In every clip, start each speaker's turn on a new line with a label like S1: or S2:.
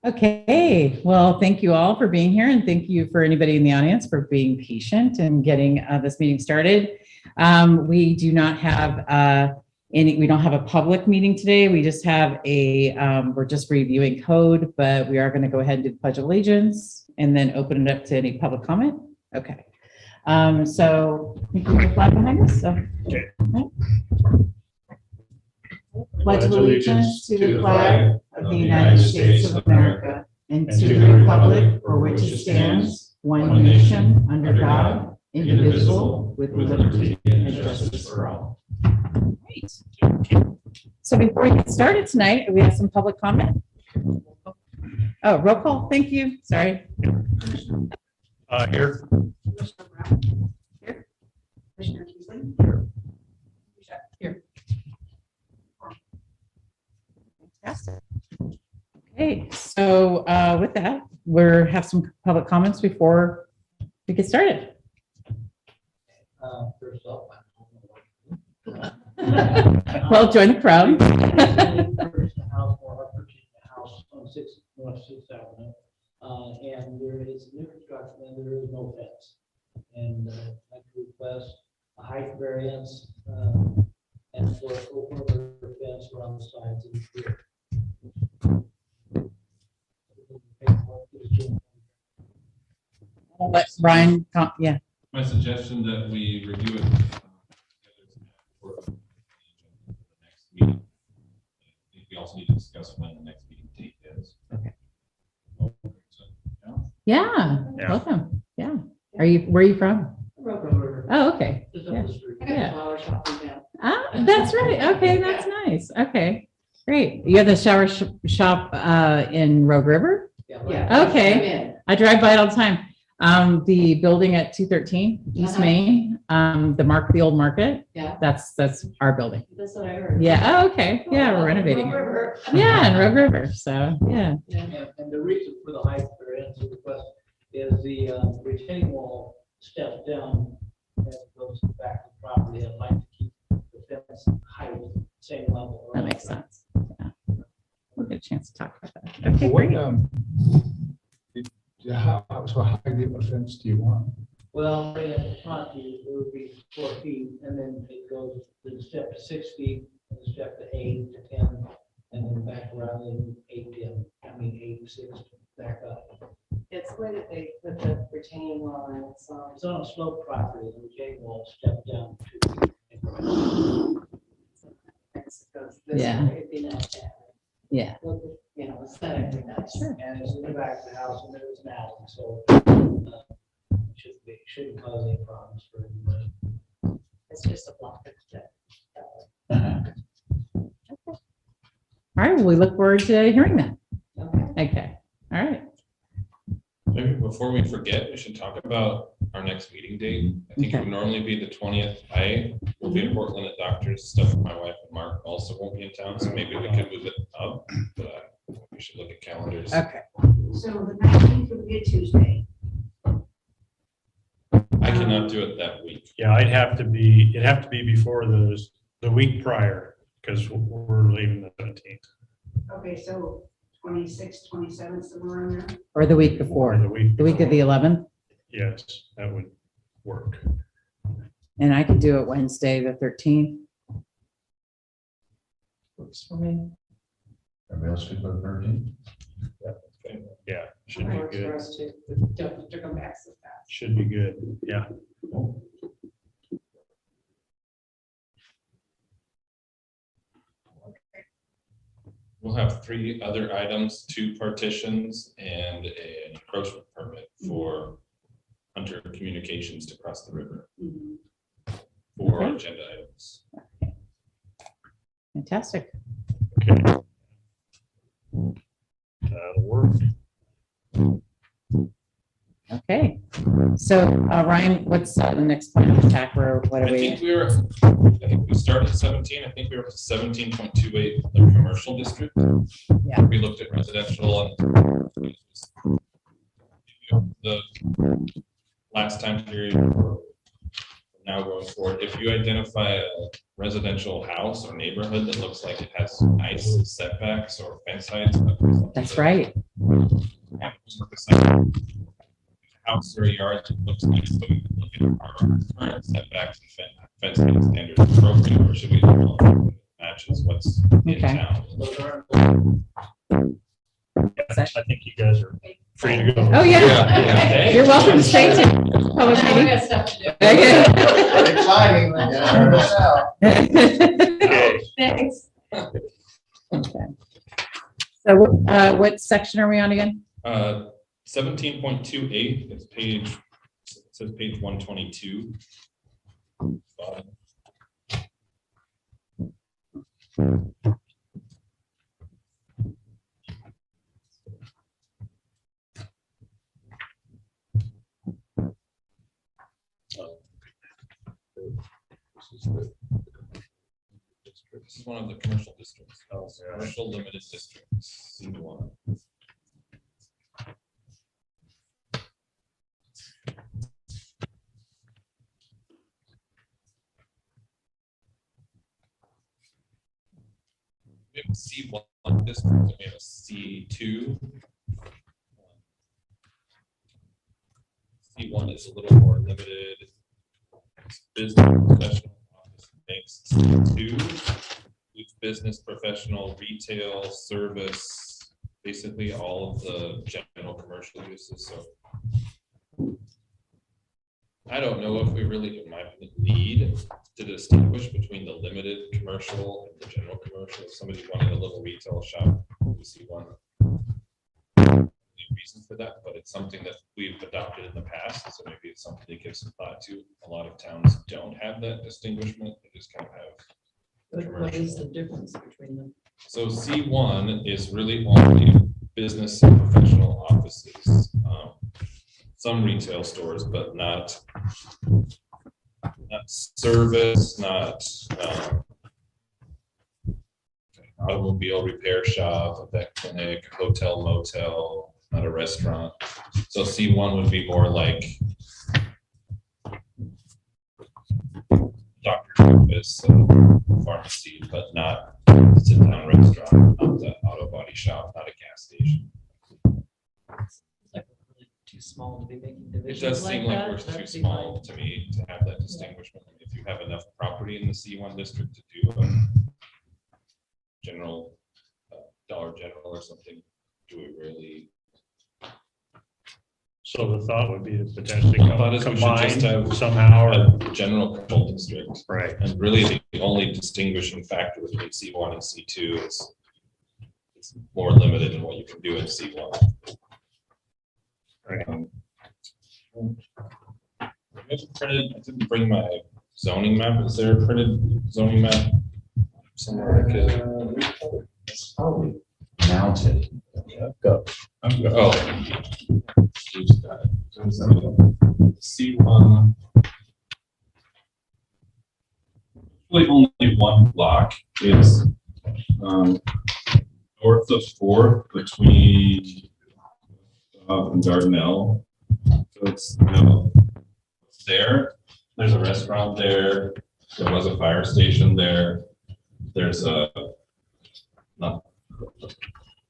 S1: Okay, well, thank you all for being here, and thank you for anybody in the audience for being patient and getting this meeting started. We do not have we don't have a public meeting today. We just have we're just reviewing code, but we are going to go ahead and do the Pledge of Allegiance and then open it up to any public comment. Okay. So I think we have a flag behind us. So.
S2: Okay.
S1: Right. Pledge allegiance to the flag of the United States of America and to the republic for which it stands, one nation, under God, indivisible, with liberty and justice for all. Great. So before we get started tonight, we have some public comment. Oh, roll call. Thank you. Sorry.
S2: Here.
S3: Commissioner Brown? Here. Commissioner Keesley? Here. Here.
S1: Fantastic. Okay, so with that, we'll have some public comments before we get started.
S4: First off,
S1: Well, join the crowd.
S4: First, the house for the house on North 6th Avenue, and there is new construction and there is no fence. And I request a height variance and for open fence around the sides of the rear.
S1: I'll let Brian, yeah.
S5: My suggestion that we review it for the next meeting. I think we also need to discuss when the next meeting date is.
S1: Okay.
S5: Yeah.
S1: Yeah, welcome. Yeah. Where are you from?
S4: River.
S1: Oh, okay.
S4: Just up
S1: Yeah.
S4: the street.
S3: I got
S1: Yeah.
S3: a flower shop in town.
S1: Ah, that's right. Okay, that's nice. Okay, great. You have the shower shop in Rogue River?
S3: Yeah.
S1: Okay.
S3: I'm in.
S1: I drive by it all the time. The building at 213 East
S3: Uh-huh.
S1: Main, the old market.
S3: Yeah.
S1: That's our building.
S3: That's what I heard.
S1: Yeah. Oh, okay. Yeah, we're renovating. it.
S3: River.
S1: Yeah, in Rogue River. So yeah.
S4: And the reason for the height variance request is the retaining wall steps down as it goes back to the property. I'd like to keep the fence height same level.
S1: That makes sense. Yeah. We'll get a chance to talk about that. Okay,
S2: What,
S1: great.
S2: how high of a fence do you want?
S4: Well, right at the front, it would be 4 feet, and then it goes to the step to 6 feet, and the step to 8 to 10, and then back around in 8 to 8 to 6 back up.
S3: It's the way that they put the retaining wall in, so.
S4: It's on a slope property, the retaining wall steps down 2 feet.
S3: It goes this
S1: Yeah.
S3: way, it'd be like that.
S1: Yeah.
S3: Look, you know, aesthetically nice.
S1: Sure.
S4: And it's in the back of the house, and there's an alley, so shouldn't cause any problems for anybody.
S3: It's just a block.
S1: All right. Well, we look forward to hearing that.
S3: Okay.
S1: Okay. All right.
S5: Maybe before we forget, we should talk about our next meeting date. I think it would normally be the 20th. I will be in Portland at doctor's stuff. My wife and Mark also won't be in town, so maybe we could move it up. But we should look at calendars.
S1: Okay.
S6: So the 19th would be a Tuesday.
S5: I cannot do it that week.
S2: Yeah, it'd have to be before the week prior, because we're leaving the 17th.
S6: Okay, so 26th, 27th, somewhere in there.
S1: Or the week
S2: Or
S1: before,
S2: the week.
S1: the week of the 11th.
S2: Yes, that would work.
S1: And I could do it Wednesday, the 13th. Works for me.
S7: Everybody else good for the 13th?
S2: Yeah, should
S3: That
S2: be
S3: works for
S2: good.
S3: us too. Don't have to come back so fast.
S2: Should be good. Yeah.
S5: We'll have 3 other items, 2 partitions and an encroachment permit for Hunter Communications to cross the river.
S3: Mhm.
S5: 4
S1: Okay.
S5: agenda items.
S1: Fantastic.
S2: Okay. That'll work.
S1: Okay. So Ryan, what's the next plan of attack? Or what are
S5: I think
S1: we?
S5: I think we started at 17. I think we were up to 17.28, the commercial district.
S1: Yeah.
S5: We looked at residential and the last time period. Now going forward, if you identify a residential house or neighborhood that looks like it has nice setbacks or fence heights.
S1: That's right.
S5: House or a yard that looks nice, so we can look at our current setbacks and fencing standards appropriate, or should we look at what matches what's in
S1: Okay.
S5: town?
S2: I think you guys are free to go.
S1: Oh, yeah.
S5: Yeah.
S1: You're welcome to stay to public
S3: We
S1: meeting.
S3: got stuff to do.
S1: Okay.
S7: Exciting. Yeah, heard us out.
S2: Okay.
S3: Thanks.
S1: Okay. So what section are we on again?
S5: 17.28, it's page, it says page 122. Bottom. This is one of the commercial districts, commercial limited districts, C1. We have a C1 district, and we have a C2. C1 is a little more limited. It's business professional office makes C2. Each business professional, retail, service, basically all of the general commercial uses, so. I don't know if we really, in my opinion, need to distinguish between the limited commercial and the general commercial. If somebody wanted a little retail shop, we see one reason for that, but it's something that we've adopted in the past, so maybe it's something to give some thought to. A lot of towns don't have that distinguishment, they just kind of have.
S3: What is the difference between them?
S5: So C1 is really only business and professional offices. Some retail stores, but not service, not automobile repair shop, a vet clinic, hotel, motel, not a restaurant. So C1 would be more like doctor's office, pharmacy, but not a sit-down restaurant, not the auto body shop, not a gas station.
S3: Like really too small to be making
S5: It
S3: divisions
S5: does seem like
S3: that?
S5: we're too
S3: That'd be
S5: small to me to have that distinguishment. If you have enough property in the C1 district to do a general, Dollar General or something, do we really?
S2: So the thought would be to potentially
S5: I thought is we should just
S2: combine
S5: have
S2: somehow, or,
S5: a general control district?
S2: right,
S5: And really the only distinguishing factor between C1 and C2 is it's more limited in what you can do in C1.
S2: right.
S5: I didn't bring my zoning map. Is there a printed zoning map somewhere I could?
S7: Probably mounted.
S5: Oh. C1. Really only one block is north of 4th between and Dardanelle. So it's, it's there. There's a restaurant there. There was a fire station there. There's a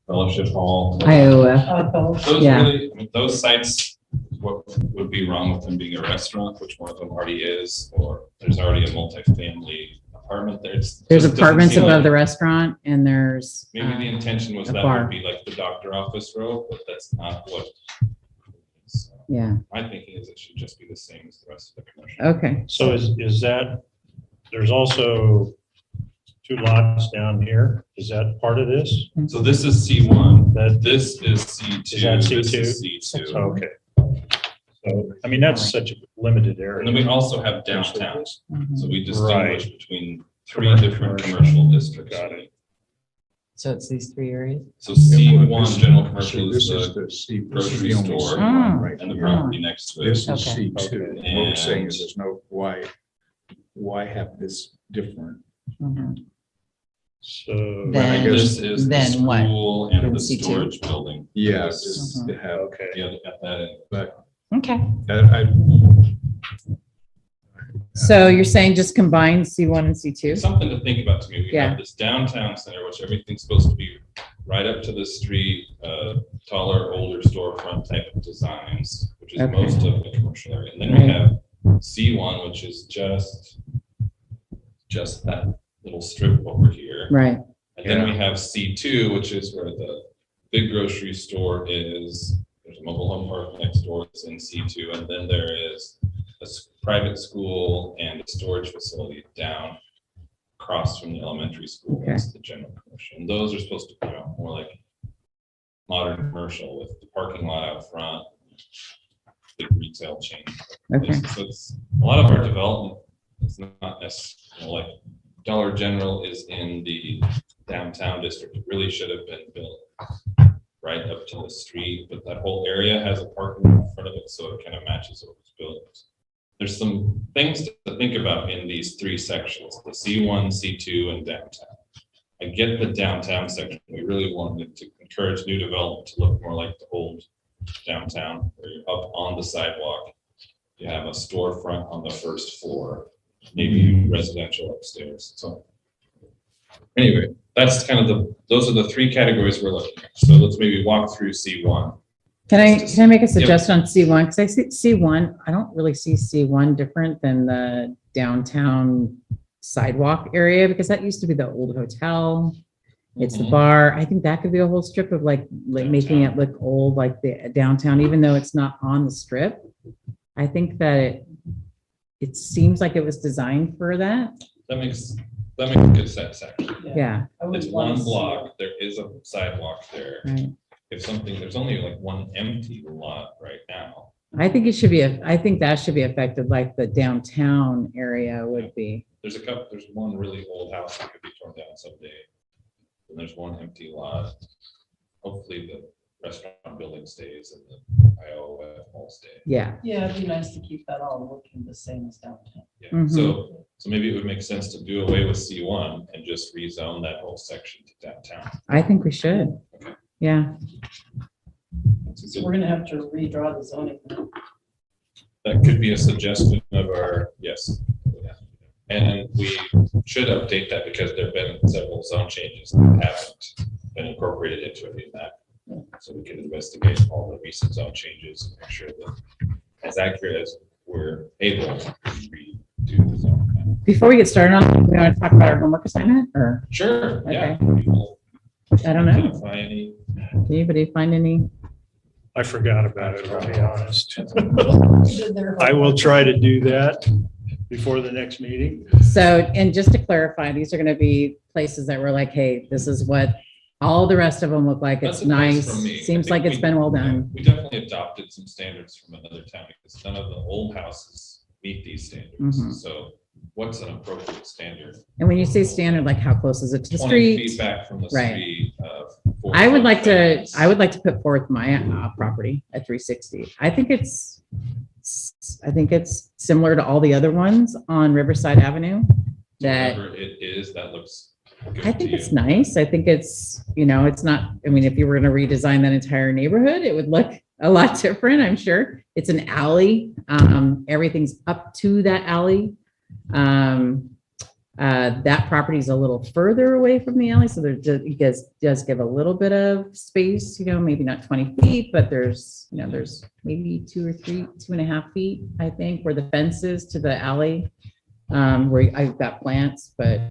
S5: fellowship hall.
S1: Iowa.
S5: Those
S1: Yeah.
S5: really, I mean, those sites, what would be wrong with them being a restaurant, which one of them already is, or there's already a multifamily apartment there.
S1: There's
S5: Just doesn't
S1: apartments
S5: seem
S1: above
S5: like-
S1: the restaurant and there's.
S5: Maybe the intention was
S1: a
S5: that
S1: bar.
S5: would be like the doctor office row, but that's not what. So
S1: Yeah,
S5: my thinking is it should just be the same as the rest of the commercial.
S1: okay.
S2: So is that, there's also 2 lots down here. Is that part of this?
S5: So this is C1,
S2: That,
S5: this is C2.
S2: Is that
S5: This
S2: C2?
S5: is C2.
S2: okay. So, I mean, that's such a limited
S5: And then
S2: area.
S5: we also have downtown.
S1: Mhm.
S5: So we distinguish
S2: Right.
S5: between 3 different commercial districts.
S2: Got it.
S1: So it's these 3 areas?
S5: So C1 general commercial is
S8: This is
S5: the
S8: the C.
S5: grocery
S8: this is the only
S5: store
S8: C one right
S5: and the
S8: here.
S5: property next to it.
S8: This is
S1: Okay.
S8: C2.
S2: Okay.
S8: What we're saying is
S5: And-
S8: there's no, why have this different?
S1: Mhm.
S2: So,
S1: Then-
S5: And this is the
S1: then what?
S5: school and the
S1: C2.
S5: storage building.
S8: Yeah,
S5: This is-
S8: just to have,
S2: okay.
S5: Yeah, they got that in.
S8: but
S1: Okay.
S8: I,
S1: So you're saying just combine C1 and C2?
S5: It's something to think about to me. We
S1: Yeah.
S5: have this downtown center, which everything's supposed to be right up to the street, taller, older storefront type of designs, which is
S1: Okay.
S5: most of the commercial area. And then we have C1, which is just that little strip over here.
S1: Right.
S5: And then we have C2, which is where the big grocery store is. There's a mobile home park next door that's in C2. And then there is a private school and a storage facility down across from the elementary school.
S1: Okay.
S5: That's the general commercial. And those are supposed to be more like modern commercial with the parking lot out front, big retail chain.
S1: Okay.
S5: So it's a lot of our development. It's not necessarily like Dollar General is in the downtown district. It really should have been built right up to the street, but that whole area has a parking lot in front of it, so it kind of matches what was built. There's some things to think about in these three sections, the C1, C2, and downtown. I get the downtown section. We really wanted to encourage new development to look more like the old downtown, where you're up on the sidewalk. You have a storefront on the first floor, maybe residential upstairs. So anyway, that's kind of those are the three categories we're looking at. So let's maybe walk through C1.
S1: Can I make a suggestion on C1? Because I see C1, I don't really see C1 different than the downtown sidewalk area, because that used to be the old hotel. It's the
S5: Mhm.
S1: bar. I think that could be a whole strip of like making it look old, like the downtown, even though it's not on the strip. I think that it seems like it was designed for that.
S5: That makes a good sense, actually.
S1: Yeah,
S4: I would
S5: It's
S4: wanna
S5: one
S4: see-
S5: block, there is a sidewalk there.
S1: right.
S5: If something, there's only like one empty lot right now.
S1: I think it should be, I think that should be affected like the downtown area would be.
S5: There's one really old house that could be torn down someday. And there's one empty lot. Hopefully the restaurant building stays and the IOF all stay.
S1: Yeah,
S4: Yeah, it'd be nice to keep that all looking the same as downtown.
S5: Yeah,
S1: Mhm.
S5: so maybe it would make sense to do away with C1 and just rezone that whole section to downtown.
S1: I think we should.
S5: Okay.
S1: Yeah,
S5: That's a
S4: So
S5: good-
S4: we're gonna have to redraw the zoning.
S5: That could be a suggestion of our, yes. And we should update that because there've been several zone changes that haven't been incorporated into it in that. So we can investigate all the recent zone changes and make sure that as accurate as we're able to redo the zone. map.
S1: before we get started on, we want to talk about our homework assignment, or
S5: Sure, yeah.
S1: Okay.
S5: People
S1: I don't know.
S5: identify any.
S1: Did anybody find any?
S2: I forgot about it, I'll be honest. I will try to do that before the next meeting.
S1: So, and just to clarify, these are going to be places that were like, hey, this is what all the rest of them look like. It's
S5: That's advice
S1: nice.
S5: from me. I
S1: Seems
S5: think
S1: like it's
S5: we-
S1: been well done.
S5: We definitely adopted some standards from another town because none of the old houses meet these standards.
S1: Mhm.
S5: So what's an appropriate standard?
S1: And when you say standard, like how close is it to the
S5: 20 feet
S1: street?
S5: back from the
S1: Right.
S5: street.
S1: I would like to put forth my property at 360. I think it's similar to all the other ones on Riverside Avenue. That
S5: Whatever it is, that looks good
S1: I
S5: to
S1: think
S5: you.
S1: it's nice. I think it's, it's not, I mean, if you were going to redesign that entire neighborhood, it would look a lot different, I'm sure. It's an alley. Everything's up to that alley. That property is a little further away from the alley, so it does give a little bit of space, maybe not 20 feet, but there's maybe 2.5 feet, I think, where the fence is to the alley, where I've got plants, but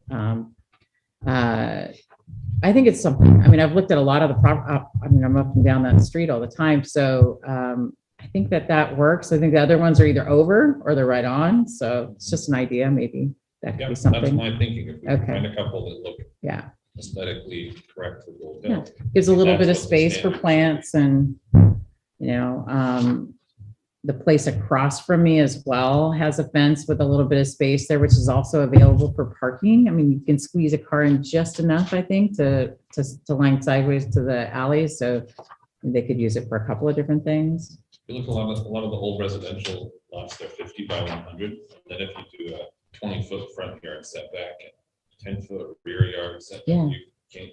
S1: I think it's something. I mean, I've looked at a lot of the I'm up and down that street all the time, so I think that works. I think the other ones are either over or they're right on, so it's just an idea, maybe. That could
S5: Yeah,
S1: be
S5: that's
S1: something.
S5: my thinking. If we can
S1: Okay.
S5: find a couple that look
S1: Yeah,
S5: aesthetically correct for Gold
S1: Yeah.
S5: Hill.
S1: gives a little bit of
S5: That's what the
S1: space for
S5: standards
S1: plants and, the place across from me as well has a fence with a little bit of space there, which is also available for parking. I mean, you can squeeze a car in just enough, I think, to line sideways to the alley, so they could use it for a couple of different things.
S5: You look a lot of the old residential lots, they're 50 by 100. Then if you do a 20-foot front yard setback and 10-foot rear yard setback,
S1: Yeah.
S5: you can't,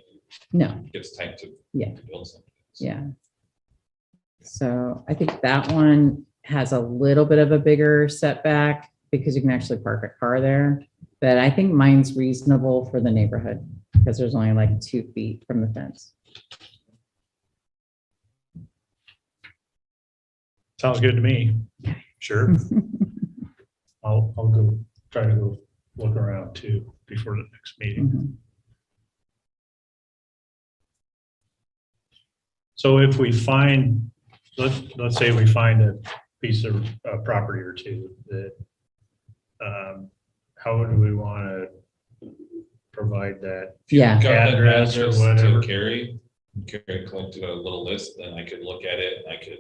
S1: No,
S5: it gets tight to
S1: Yeah.
S5: to build something. So
S1: yeah. So I think that one has a little bit of a bigger setback because you can actually park a car there. But I think mine's reasonable for the neighborhood. because there's only like 2 feet from the fence.
S2: Sounds good to me. Sure. I'll go, try to go look around too before the next meeting.
S1: Mhm.
S2: So if we find, let's say we find a piece of property or two that, how do we want to provide that?
S1: Yeah.
S5: Got that
S2: Address or
S5: address
S2: whatever.
S5: to Carrie. Carrie collected a little list, then I could look at it, and I could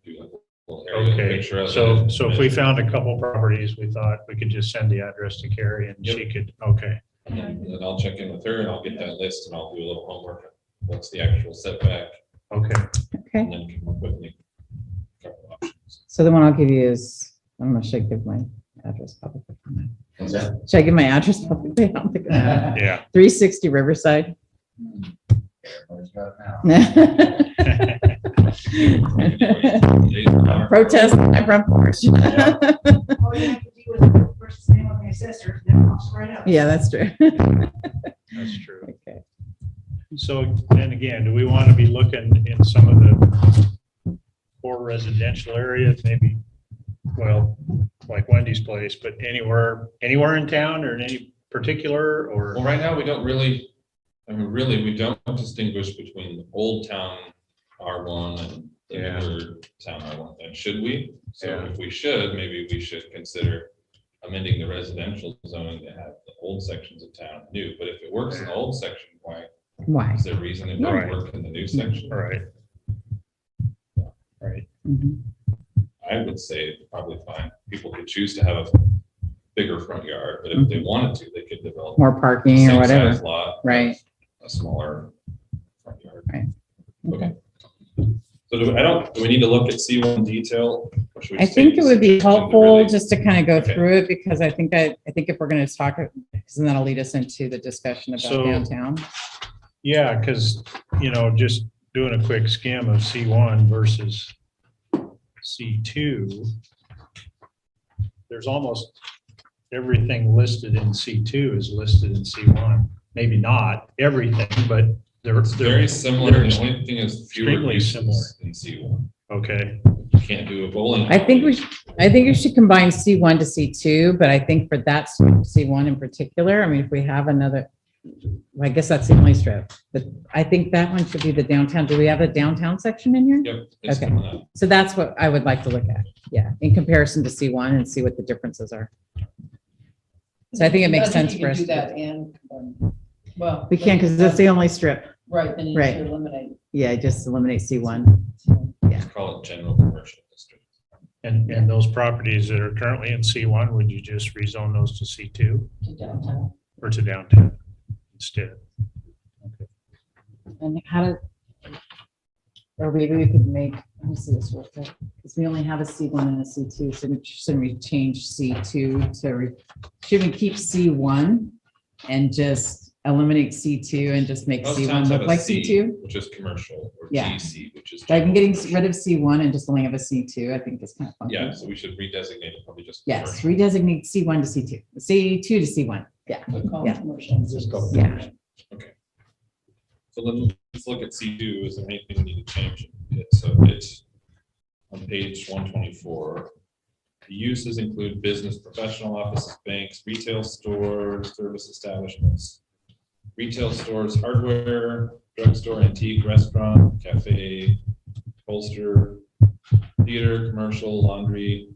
S5: do like a little aerial
S2: Okay,
S5: picture of
S2: so,
S5: it.
S2: so if we found a couple properties, we thought we could just send the address to Carrie and she could, okay,
S5: And then I'll check in with her and I'll get that list and I'll do a little homework. What's the actual setback?
S2: okay.
S1: Okay,
S5: And then come up with a couple options.
S1: so the one I'll give you is, I don't know, should I give my address publicly?
S7: What's that?
S1: Should I give my address publicly? I don't think I have.
S2: Yeah.
S1: 360 Riverside.
S7: Everybody's got it now.
S1: Protest my front porch.
S6: All you have to do is put the first name of the assessor, then it pops right up.
S1: Yeah, that's true.
S2: That's true.
S1: Okay.
S2: So then again, do we want to be looking in some of the poor residential areas, maybe, well, like Wendy's place, but anywhere in town or in any particular
S5: Well,
S2: or?
S5: right now, we don't really, I mean, really, we don't distinguish between the old town R1 and the
S2: Yeah.
S5: newer town R1. And should we? So
S2: Yeah.
S5: if we should, maybe we should consider amending the residential zoning to have the old sections of town new. But if it works in the old section, why,
S1: Why?
S5: is there a reason it
S2: Right.
S5: doesn't work in the new section?
S2: Right. Right.
S1: Mhm.
S5: I would say it's probably fine. People could choose to have a bigger front yard, but if they wanted to, they could develop
S1: More
S5: a
S1: parking or
S5: same
S1: whatever.
S5: size lot.
S1: Right.
S5: A smaller front yard.
S1: Right.
S5: Okay. So do we need to look at C1 detail? Or should we
S1: I
S5: stay
S1: think it would be
S5: just into
S1: helpful
S5: really-
S1: just to kind of go
S5: Okay.
S1: through it because I think if we're going to talk, because then that'll lead us into the discussion about
S2: So-
S1: downtown.
S2: Yeah, because, just doing a quick skim of C1 versus C2, there's almost everything listed in C2 is listed in C1. Maybe not everything, but they're
S5: It's very similar. The
S2: they're
S5: only thing is fewer
S2: extremely similar.
S5: uses in C1.
S2: Okay,
S5: You can't do a bowling.
S1: I think we should combine C1 to C2, but I think for that C1 in particular, I mean, if we have another, well, I guess that's the only strip, but I think that one should be the downtown. Do we have a downtown section in here?
S5: Yep. it's
S1: Okay.
S5: coming up.
S1: So that's what I would like to look at. Yeah, in comparison to C1 and see what the differences are. So I think it makes sense
S3: you
S1: for
S3: can
S1: us.
S3: Do that and, well.
S1: We can't because that's the only strip.
S3: Right, then you
S1: Right.
S3: should eliminate.
S1: Yeah, just eliminate C1.
S5: Let's call it general commercial district.
S2: and those properties that are currently in C1, would you just rezone those to C2
S3: to downtown.
S2: or to downtown instead?
S1: And how to, or maybe we could make, let me see this real quick, because we only have a C1 and a C2, so shouldn't we change C2 to, should we keep C1 and just eliminate C2 and just make
S5: Most
S1: C1
S5: towns have
S1: look
S5: a
S1: like
S5: C,
S1: C2?
S5: which is commercial, or
S1: Yeah.
S5: GC, which is.
S1: Like I'm
S5: general
S1: getting rid
S5: commercial.
S1: of C1 and just only have a C2, I think is kind of funky.
S5: Yeah, so we should redesignate it probably just.
S1: Yes,
S5: commercial.
S1: redesignate C1 to C2, C2 to C1, yeah.
S3: But call it
S1: Yeah.
S3: commercial.
S2: Just go.
S1: Yeah.
S5: So let's look at C2. Is there anything we need to change? So it's on page 124. The uses include business, professional offices, banks, retail stores, service establishments, retail stores, hardware, drugstore, antique, restaurant, cafe, holster, theater, commercial, laundry,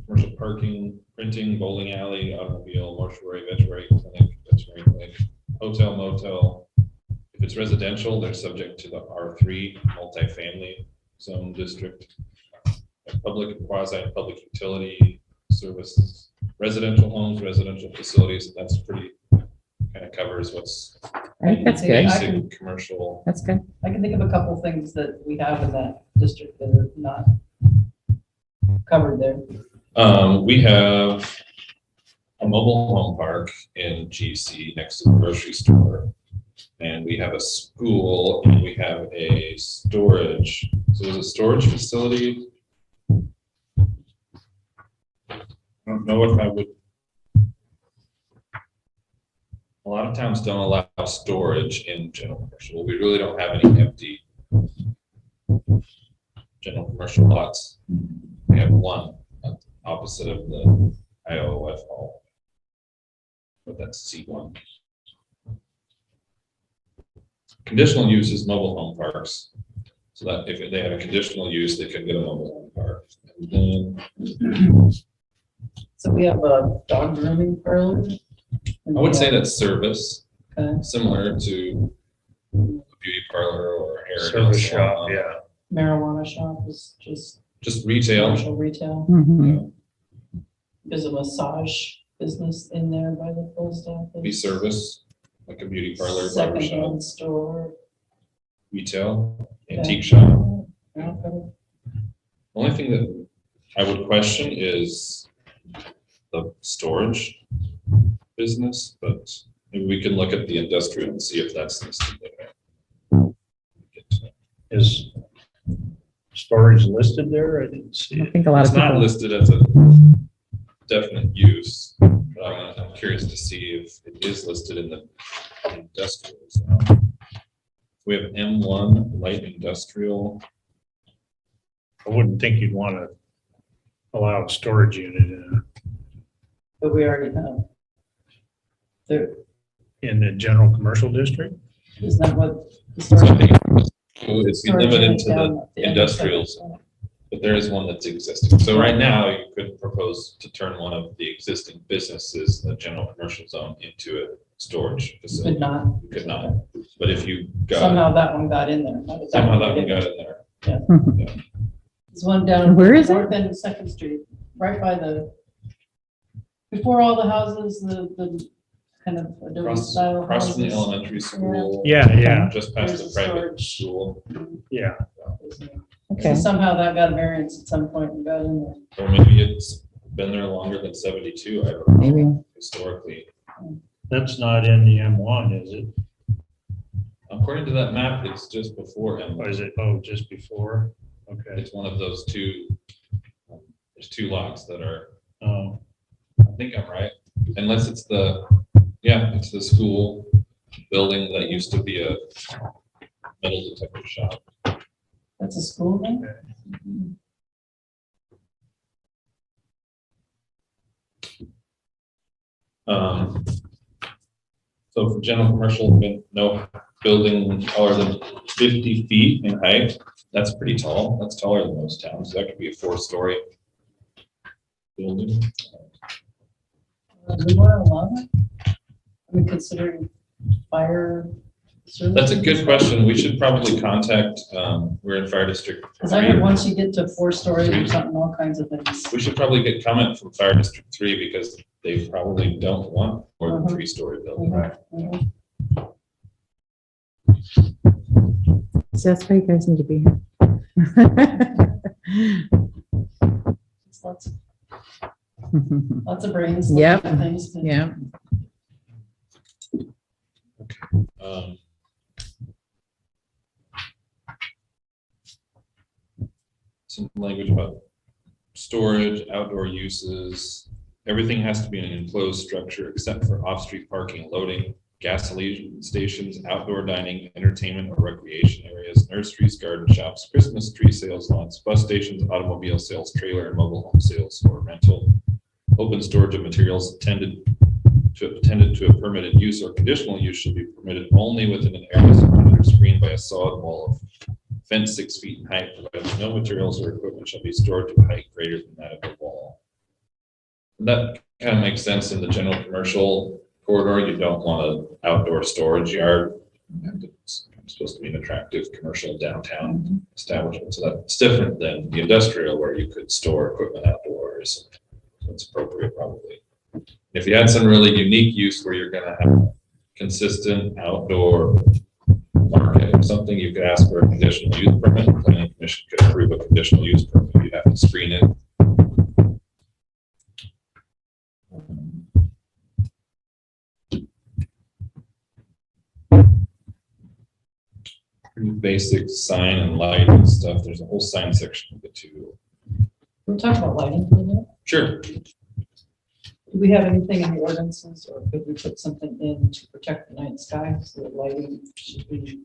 S5: commercial parking, printing, bowling alley, automobile, mortuary, veterinary clinic, hotel, motel. If it's residential, they're subject to the R3 multifamily zone district. Public and quasi-public utility services, residential homes, residential facilities, that's pretty, kind of covers what's
S1: I think that's good,
S5: basic commercial.
S1: that's good.
S3: I can think of a couple things that we have in that district that are not covered there.
S5: We have a mobile home park in GC next to the grocery store. And we have a school and we have a storage. So there's a storage facility. I don't know if I would. a lot of towns don't allow storage in general commercial. We really don't have any empty general commercial lots. We have one opposite of the IOF hall. But that's C1. Conditional use is mobile home parks. So that if they have a conditional use, they can get a mobile home park. And then
S3: So we have a dog grooming parlor.
S5: I would say that's service,
S3: Okay.
S5: similar to a beauty parlor or hair.
S2: Service shop,
S5: salon.
S2: yeah.
S3: Marijuana shop is just
S5: Just retail.
S3: commercial retail.
S1: Mhm.
S3: There's a massage business in there by the post office.
S5: Be service, like a beauty parlor, barber shop,
S3: Secondhand store.
S5: retail, antique shop.
S3: Okay.
S5: Only thing that I would question is the storage business, but maybe we can look at the industrial and see if that's listed there.
S2: Is storage listed there? I didn't see
S1: I
S2: it.
S1: think a lot
S5: It's
S1: of
S5: not
S1: people,
S5: listed as a definite use, but I'm curious to see if it is listed in the industrial zone. We have M1 light industrial.
S2: I wouldn't think you'd want to allow a storage unit
S3: But we already have. There,
S2: in the general commercial district.
S3: isn't that what? the
S5: So I
S3: storage-
S5: think it's be
S3: storage
S5: limited
S3: unit
S5: to
S3: down
S5: the
S3: at end of
S5: industrials,
S3: Second.
S5: but there is one that's existing. So right now, you could propose to turn one of the existing businesses in the general commercial zone into a storage
S3: Could
S5: facility.
S3: not.
S5: You could not, but if you got,
S3: Somehow that one got in there. How did
S5: somehow that one
S3: get in?
S5: got in there.
S3: There's one down.
S1: Where is it?
S3: North end of Second Street, right by the, before all the houses, the kind of Adobe
S5: Across
S3: style
S5: across from the
S3: houses.
S5: elementary school.
S2: Yeah, yeah,
S5: Just past
S3: There's
S5: the
S3: a
S5: private
S3: storage.
S5: school,
S2: yeah.
S1: okay.
S3: Somehow that got a variance at some point and got in there.
S5: or maybe it's been there longer than 72, I don't know,
S1: Maybe.
S5: historically.
S2: That's not in the M1, is it?
S5: According to that map, it's just before
S2: Or
S5: M1.
S2: is it, oh, just before? Okay.
S5: It's one of those two, there's two lots that are,
S2: Oh,
S5: I think I'm right, unless it's it's the school building that used to be a metal detector shop.
S3: That's a school thing?
S5: So for general commercial, no building taller than 50 feet in height, that's pretty tall, that's taller than most towns, that could be a 4-story building.
S3: We want to allow that? I mean, considering fire.
S5: That's a good question, we should probably contact, we're in fire district
S3: Because I heard
S5: 3.
S3: once you get to 4 stories or something, all kinds of things.
S5: We should probably get comment from fire district 3 because they probably don't want more than 3-story building.
S3: Mhm.
S1: So that's why you guys need to be here.
S3: It's lots of brains. lots
S1: Yep.
S3: of things to-
S1: Yeah,
S5: Um, Some language about storage, outdoor uses, everything has to be in an enclosed structure except for off-street parking and loading, gasoline stations, outdoor dining, entertainment or recreation areas, nurseries, garden shops, Christmas tree sales lots, bus stations, automobile sales, trailer and mobile home sales or rental, open storage of materials attended to a permitted use or conditional use should be permitted only within an area surrounded or screened by a solid wall of fence 6 feet in height, provided no materials or equipment shall be stored to a height greater than that of the wall. And that kind of makes sense in the general commercial corridor. You don't want an outdoor storage yard. It's supposed to be an attractive commercial downtown establishment. So that's different than the industrial where you could store equipment outdoors. So it's appropriate probably. If you had some really unique use where you're gonna have consistent outdoor market or something, you could ask for a conditional use permit. The planning commission could approve a conditional use permit. You'd have to screen it. Pretty basic sign and light and stuff. There's a whole sign section of it too.
S3: We're talking about lighting. Isn't it?
S5: Sure.
S3: Do we have anything in the ordinances, or could we put something in to protect the night sky, so that lighting should be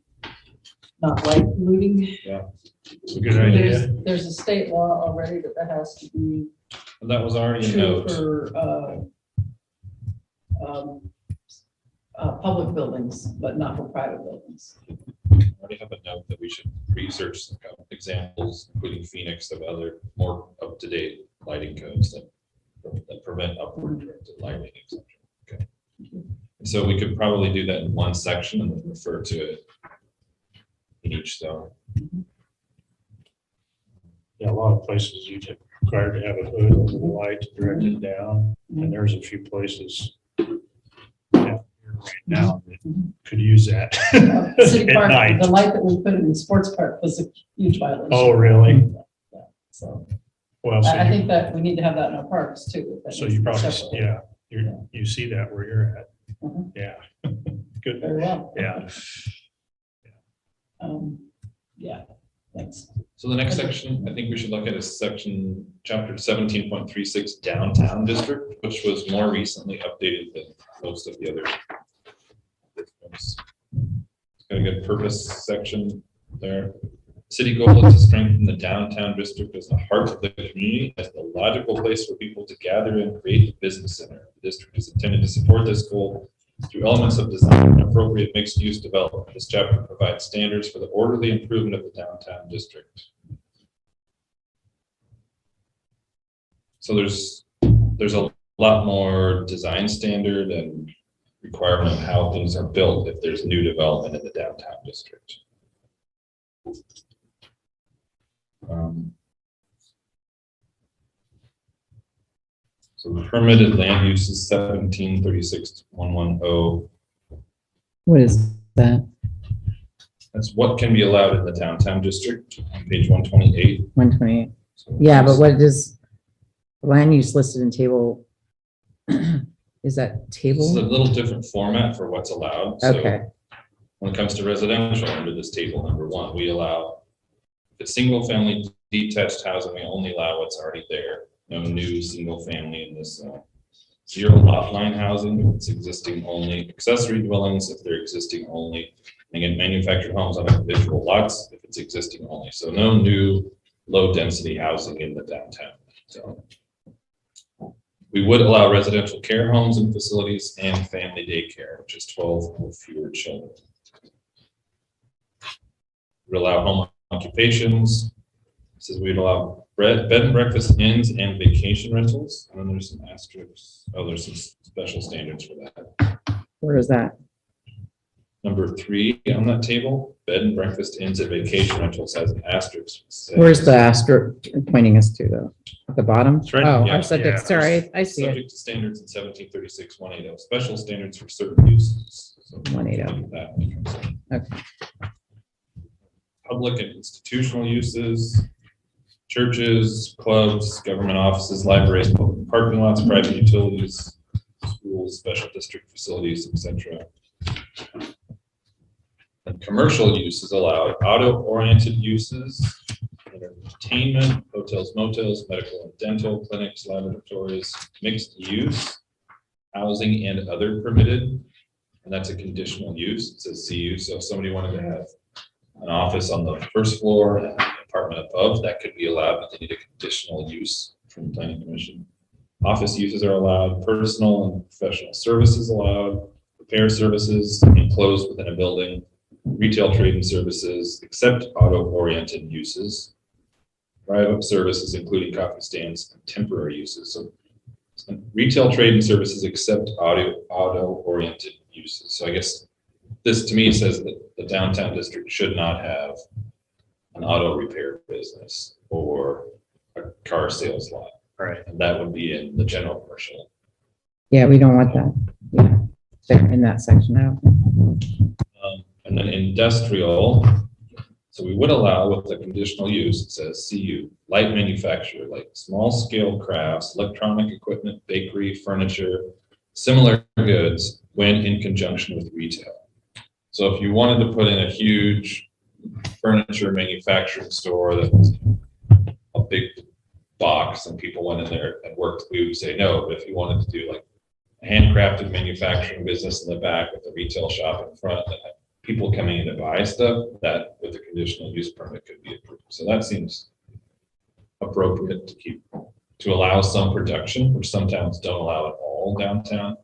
S3: not light polluting?
S2: It's a good idea.
S3: There's a state law already that has to be
S5: And that was already a
S3: true
S5: note.
S3: for, public buildings, but not for private buildings.
S5: I already have a note that we should research some kind of examples, including Phoenix, of other more up-to-date lighting codes that prevent upward directed lighting, etc. Okay. So we could probably do that in one section and then refer to it in each zone.
S2: Yeah, a lot of places you get required to have a hood over the light to direct it down, and there's a few places right now that could use that
S3: City
S2: at
S3: Park,
S2: night.
S3: the light that we put in the sports park was a huge violation.
S2: Oh, really?
S3: So
S2: Well,
S3: I think that we need to have that in our parks too. That
S2: so
S3: needs
S2: you
S3: to be
S2: probably,
S3: separate.
S2: you see that where you're at.
S3: Mhm.
S2: Yeah. Good.
S3: Very well.
S2: Yeah.
S3: Yeah, thanks.
S5: So the next section, I think we should look at is section, chapter 17.36 downtown district, which was more recently updated than most of the other. It's got a good purpose section there. City goal is to strengthen the downtown district as the heart of the community, as the logical place for people to gather and create a business center. The district is intended to support this goal through elements of design and appropriate mixed-use development. This chapter provides standards for the orderly improvement of the downtown district. So there's a lot more design standard and requirement of how things are built if there's new development in the downtown district. So the permitted land use is 1736-110.
S1: What is that?
S5: That's what can be allowed in the downtown district on page 128.
S1: 128.
S5: So
S1: Yeah, but what is land use listed in table? Is that
S5: This is a
S1: table?
S5: little different format for what's allowed. So
S1: Okay,
S5: when it comes to residential, under this table number 1, we allow, if it's single family detached housing, we only allow what's already there. No new single family in this zone. Zero lot line housing, if it's existing only. Accessory dwellings, if they're existing only. And again, manufactured homes on individual lots, if it's existing only. So no new low density housing in the downtown zone. We would allow residential care homes and facilities and family daycare, which is 12 or fewer children. We allow home occupations. This is we'd allow bed and breakfast inns and vacation rentals. And then there's some asterisks. Oh, there's some special standards for that.
S1: where is that?
S5: Number 3 on that table, bed and breakfast inns and vacation rentals has an asterisk.
S1: Where's the asterisk pointing us to though? At the bottom?
S2: It's right-
S1: Oh,
S5: yeah,
S1: our subject,
S2: yeah.
S1: sorry, I see it.
S5: Subject to standards in 1736-180, special standards for certain uses. So
S1: 180.
S5: look at that when it comes in.
S1: Okay.
S5: Public and institutional uses, churches, clubs, government offices, libraries, public parking lots, private utilities, schools, special district facilities, etc. And commercial use is allowed, auto-oriented uses, entertainment, hotels, motels, medical and dental, clinics, laboratories, mixed use, housing and other permitted, and that's a conditional use. It says CU, so if somebody wanted to have an office on the first floor and an apartment above, that could be allowed, but they need a conditional use from the planning commission. Office uses are allowed, personal and professional services allowed, repair services enclosed within a building, retail trade and services, except auto-oriented uses, private services, including coffee stands, and temporary uses. So retail trade and services except auto-oriented uses. So I guess this to me says that the downtown district should not have an auto repair business or a car sales lot.
S2: Right.
S5: And that would be in the general commercial.
S1: Yeah, we don't want that. Yeah, they're in that section now.
S5: And then industrial, so we would allow with the conditional use, it says CU, light manufacturer, like small scale crafts, electronic equipment, bakery, furniture, similar goods when in conjunction with retail. So if you wanted to put in a huge furniture manufacturing store that was a big box and people went in there and worked, we would say no. But if you wanted to do like a handcrafted manufacturing business in the back with a retail shop in front that had people coming in to buy stuff, that with a conditional use permit could be approved. So that seems appropriate to allow some production, which some towns don't allow at all downtown,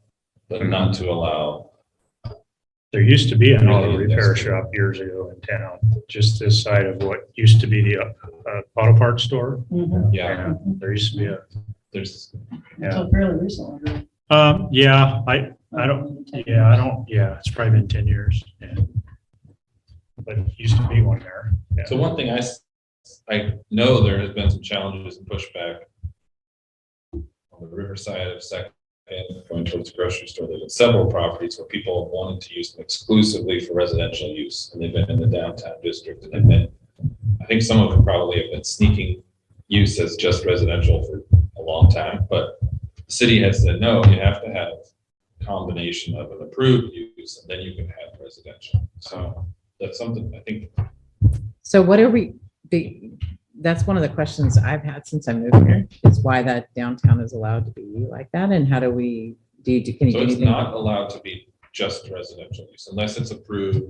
S5: but not to allow.
S2: There used to be an auto repair shop years ago in town, just this side of what used to be the auto parts store.
S5: Yeah,
S2: There used to be
S5: there's,
S3: Until fairly recently.
S2: yeah, I don't, it's probably been 10 years. Yeah. But it used to be one there. Yeah.
S5: so one thing I know there has been some challenges and pushback on the riverside of Second, going towards the grocery store. There's been several properties where people have wanted to use them exclusively for residential use, and they've been in the downtown district, and they've been, I think some of them probably have been sneaking use as just residential for a long time, but the city has said, no, you have to have a combination of an approved use, and then you can have residential. So that's something I think.
S1: So what are that's one of the questions I've had since I moved here, is why that downtown is allowed to be like that, and how do we, can you
S5: So
S1: do
S5: it's
S1: anything?
S5: not allowed to be just residential use unless it's approved.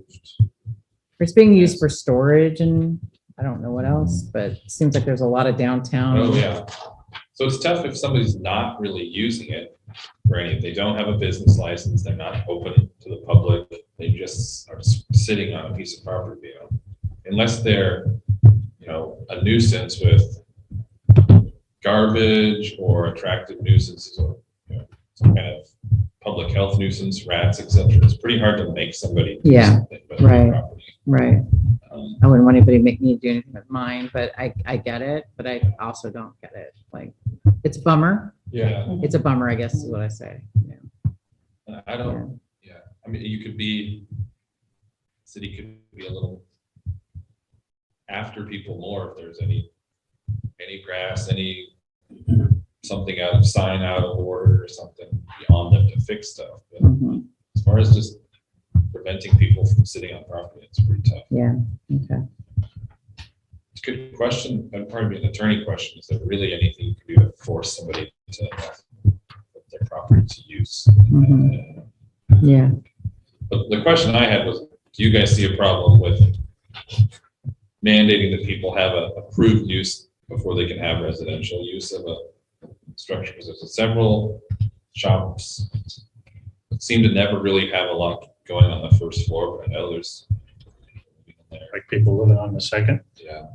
S1: It's being used for storage and I don't know what else, but it seems like there's a lot of downtown.
S5: Oh, yeah. So it's tough if somebody's not really using it for any, they don't have a business license, they're not open to the public, they just are sitting on a piece of property, unless they're, a nuisance with garbage or attractive nuisances or, some kind of public health nuisance, rats, etc. It's pretty hard to make somebody do
S1: Yeah,
S5: something with their
S1: right.
S5: property.
S1: Right.
S5: Um,
S1: I wouldn't want anybody to make me do anything with mine, but I get it, but I also don't get it. Like, it's a bummer.
S5: Yeah,
S1: It's a bummer, I guess is what I say. Yeah.
S5: I don't, I mean, city could be a little after people more if there's any grass, something sign out of order or something beyond them to fix stuff. But
S1: Mhm.
S5: as far as just preventing people from sitting on property, it's pretty tough.
S1: Yeah. Okay.
S5: It's a good question, and probably an attorney question. Is there really anything you can do to force somebody to put their property to use?
S1: Mhm. Yeah.
S5: But the question I had was, do you guys see a problem with mandating that people have a approved use before they can have residential use of a structure? Because there's several shops that seem to never really have a lot going on the first floor, but I know there's.
S2: Like people living on the second.
S5: Yeah.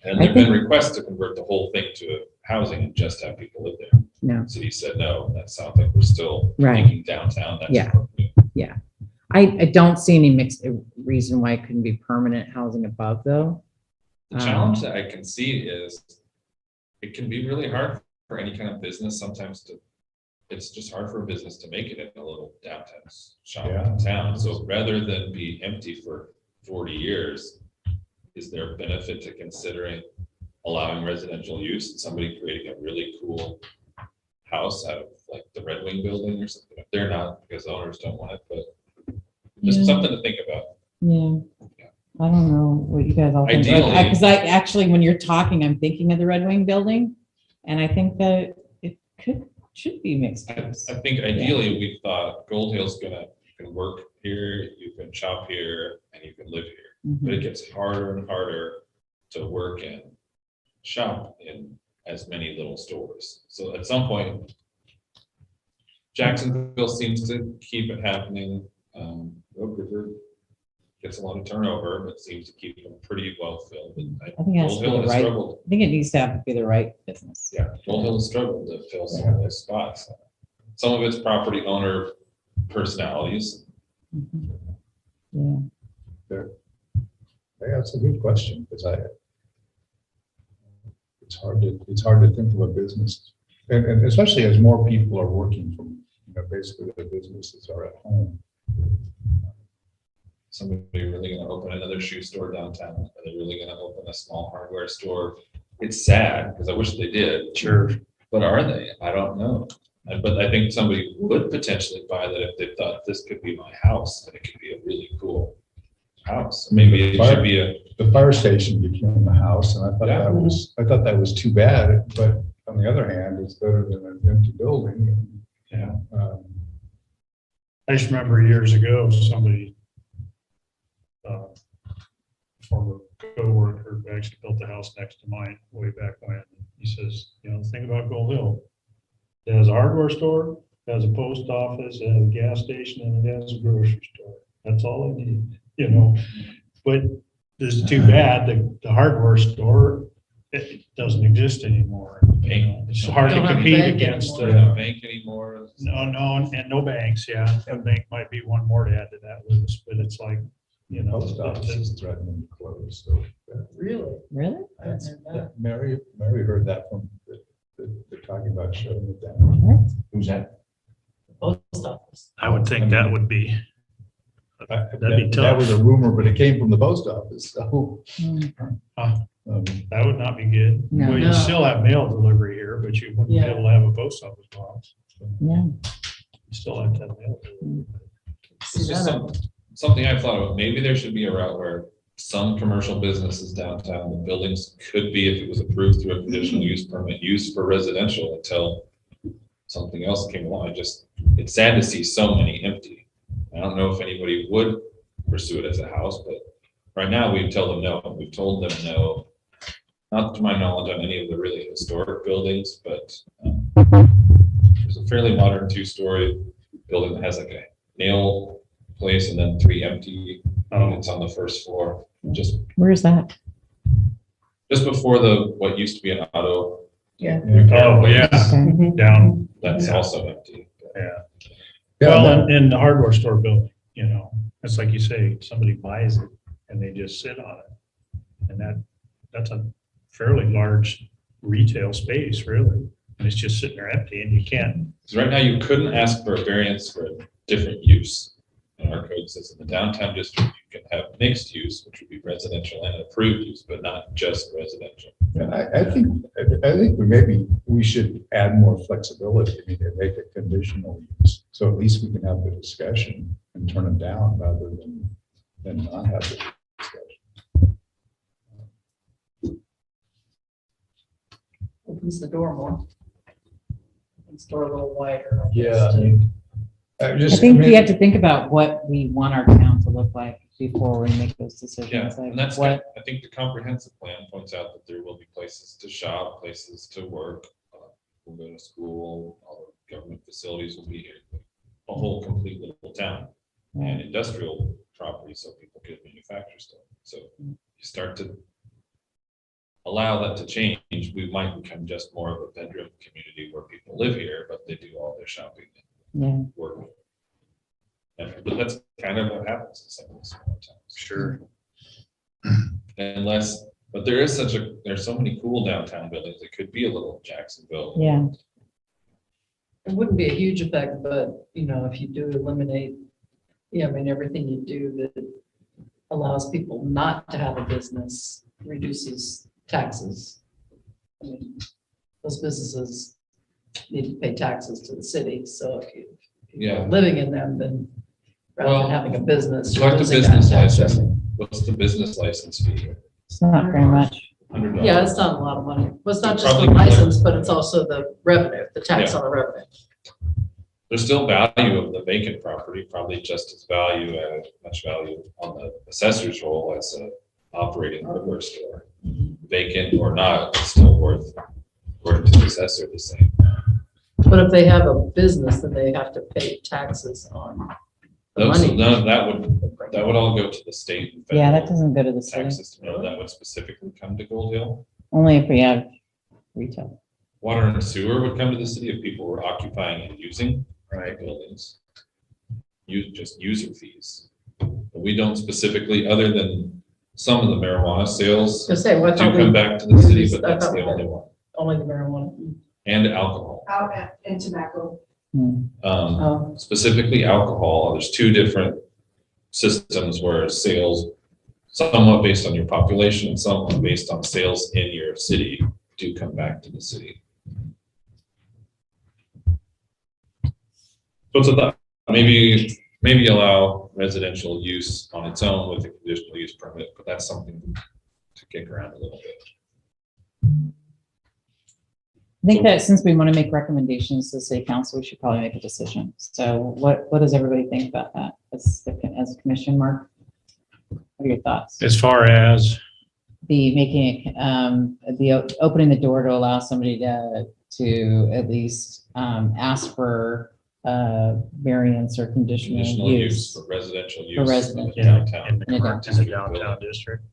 S5: And there've been requests to convert the whole thing to housing and just have people live there.
S1: No.
S5: City said no. That sounds like we're still
S1: Right.
S5: thinking downtown. That's
S1: Yeah.
S5: appropriate.
S1: I don't see any mixed reason why it couldn't be permanent housing above though.
S5: The challenge that I can see is it can be really hard for any kind of business sometimes it's just hard for a business to make it in a little downtown shop in town. So rather than be empty for 40 years, is there a benefit to considering allowing residential use and somebody creating a really cool house out of like the Red Wing building or something? They're not, because the owners don't want it, but just
S1: Yeah.
S5: something to think about.
S1: Yeah. I don't know what you guys all think.
S5: Ideally-
S1: Because I actually, when you're talking, I'm thinking of the Red Wing building. And I think that it should be mixed use.
S5: I think ideally we thought Gold Hill's you can work here, you can shop here, and you can live here. But
S1: Mhm.
S5: it gets harder and harder to work and shop in as many little stores. So at some point, Jacksonville seems to keep it happening. Rogue River gets a lot of turnover, but seems to keep them pretty well filled. And
S1: I think it has
S5: Gold
S1: to be
S5: Hill
S1: the
S5: has
S1: right,
S5: struggled.
S1: I think it needs to have to be the right business.
S5: Yeah, Gold Hill has struggled to fill some of those spots. Some of it's property owner personalities.
S1: Mhm. Yeah.
S8: Yeah, it's a good question, because it's hard to think of a business, and especially as more people are working from, basically the businesses are at home.
S5: Somebody really gonna open another shoe store downtown? Are they really gonna open a small hardware store? It's sad, because I wish they did.
S2: Sure.
S5: But are they? I don't know. But I think somebody would potentially buy that if they thought this could be my house, and it could be a really cool house. Maybe it should be
S8: the fire station became the house, and I thought that was too bad, but on the other hand, it's better than an empty building.
S2: Yeah.
S8: Um,
S2: I just remember years ago, somebody, former coworker actually built a house next to mine way back when. He says, you know, the thing about Gold Hill, it has a hardware store, it has a post office, it has a gas station, and it has a grocery store. That's all I need, you know? But it's too bad, the hardware store, it doesn't exist anymore. You know, it's hard to
S3: Don't have a
S2: compete
S3: bank
S2: against
S5: We
S3: anymore.
S5: don't
S2: the,
S5: have bank anymore.
S2: and no banks, yeah. A bank might be one more to add to that list, but it's like, you know.
S8: Post office is threatening to close, so.
S3: Really?
S1: Really?
S3: I haven't heard that.
S8: Mary heard that from, they're talking about shutting it down.
S7: Who's that?
S3: Post office.
S2: I would think that would be, That'd be
S8: That
S2: tough.
S8: was a rumor, but it came from the post office, so.
S2: that would not be good.
S1: No.
S2: Well, you
S3: No.
S2: still have mail delivery here, but you wouldn't be
S3: Yeah.
S2: able to have a post office box.
S1: Yeah.
S2: You still have to have mail. delivery.
S3: See
S5: It's just
S3: that?
S5: something I've thought about. Maybe there should be a route where some commercial businesses downtown, the buildings could be, if it was approved through a conditional use permit, used for residential until something else came along. It's sad to see so many empty. I don't know if anybody would pursue it as a house, but right now we've told them no. We've told them no, not to my knowledge on any of the really historic buildings, but there's a fairly modern 2-story building that has like a nail place and then 3 empty units on the first floor. Just
S1: Where is that?
S5: before what used to be an auto.
S3: Yeah.
S2: Oh, yeah,
S1: Okay.
S2: down,
S5: That's
S2: Yeah.
S5: also empty.
S2: yeah.
S8: Yeah,
S2: Well, in the hardware store building, you know, it's like you say, somebody buys it and they just sit on it. And that's a fairly large retail space, really. And it's just sitting there empty and you can't,
S5: Because right now you couldn't ask for a variance for a different use. And our code says in the downtown district, you can have mixed use, which would be residential and approved use, but not just residential.
S8: and I think we should add more flexibility, I mean, to make it conditional use. So at least we can have the discussion and turn them down rather than not have the discussion.
S3: Opens the door more. Opens the door a little wider. I
S8: Yeah,
S3: guess,
S8: I
S3: to-
S8: mean,
S1: I think we have to think about what we want our town to look like before we make those
S5: Yeah,
S1: decisions. Like
S5: and that's,
S1: what,
S5: I think the comprehensive plan points out that there will be places to shop, places to work, we'll go to school, all the government facilities will be here. A whole complete little town and industrial property, so people can manufacture stuff. So you start to allow that to change, we might become just more of a bedroom community where people live here, but they do all their shopping
S1: yeah.
S5: and work. But that's kind of what happens in some of these small towns.
S2: sure.
S5: Unless, but there's so many cool downtown buildings. It could be a little Jacksonville.
S1: Yeah.
S3: It wouldn't be a huge effect, but, you know, if you do eliminate, I mean, everything you do that allows people not to have a business reduces taxes. I mean, those businesses need to pay taxes to the city, so if you're
S5: Yeah.
S3: living in them, then rather
S5: Well,
S3: than having a business. you're
S5: Like the
S3: losing that
S5: business
S3: tax
S5: license,
S3: revenue.
S5: what's the business license fee?
S1: It's not very much.
S5: $100.
S3: Yeah, it's not a lot of money. Well, it's not just the
S5: Probably collect-
S3: license, but it's also the revenue, the tax on the revenue.
S5: There's still value of the vacant property, probably just as much value on the assessor's roll as a operating hardware store. Vacant or not, it's still worth, according to the assessor, the same.
S3: But if they have a business, then they have to pay taxes on the
S5: Those,
S3: money.
S5: none of that would all go to the state. and
S1: Yeah, that
S5: federal
S1: doesn't go to the
S5: tax
S1: city.
S5: system. No, that would specifically come to Gold Hill.
S1: Only if we have retail.
S5: Water and sewer would come to the city if people were occupying and using buildings. Just user fees. But we don't specifically, other than some of the marijuana sales
S3: I say, well, I
S5: do
S3: thought
S5: come
S3: we,
S5: back to the city, but
S3: I
S5: that's
S3: thought
S5: the
S3: we
S5: only
S3: had-
S5: one.
S3: only the marijuana.
S5: And alcohol.
S6: Out and tobacco.
S1: Hmm.
S3: Oh,
S5: Specifically alcohol, there's 2 different systems where sales, somewhat based on your population and somewhat based on sales in your city, do come back to the city. So it's a thought, maybe maybe allow residential use on its own with a conditional use permit, but that's something to kick around a little bit.
S1: I think that since we want to make recommendations to the city council, we should probably make a decision. So what does everybody think about that as a commission, Mark? What are your thoughts?
S2: As far as,
S1: The making, opening the door to allow somebody to at least ask for variance or conditional
S5: Conditional use
S1: use.
S5: for residential use.
S1: For
S5: in the
S1: residential.
S2: yeah,
S5: downtown.
S2: in the
S1: In the
S2: downtown district.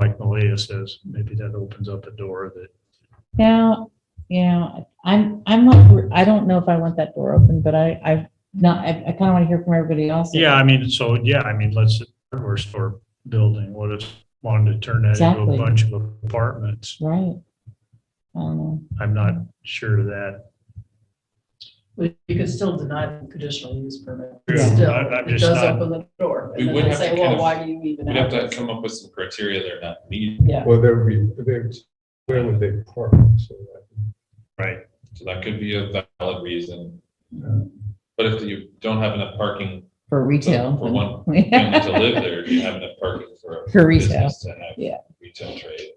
S2: Like Malia says, maybe that opens up a door that,
S1: Yeah, I'm not, I don't know if I want that door open, but I kind of want to hear from everybody else.
S2: yeah, I mean, so, yeah, I mean, let's, hardware store building, what if wanted to turn that into
S1: Exactly.
S2: a bunch of apartments?
S1: Right. I don't know.
S2: I'm not sure of that.
S3: But you could still deny the conditional use permit.
S2: True.
S3: Still,
S2: I'm
S3: it
S2: just
S3: does
S2: not-
S3: open the door.
S5: We
S3: And then
S5: would
S3: they
S5: have to
S3: say,
S5: kind
S3: well,
S5: of-
S3: why do you even
S5: We'd have
S3: have
S5: to
S3: this?
S5: come up with some criteria they're not meeting,
S3: Yeah,
S8: Well, there would be, where would they park? So
S2: Right.
S5: so that could be a valid reason.
S8: that,
S5: But if you don't have enough parking
S1: For retail.
S5: for one family to live there, do you have enough parking for a
S1: For retail.
S5: business to have
S1: Yeah.
S5: retail trade?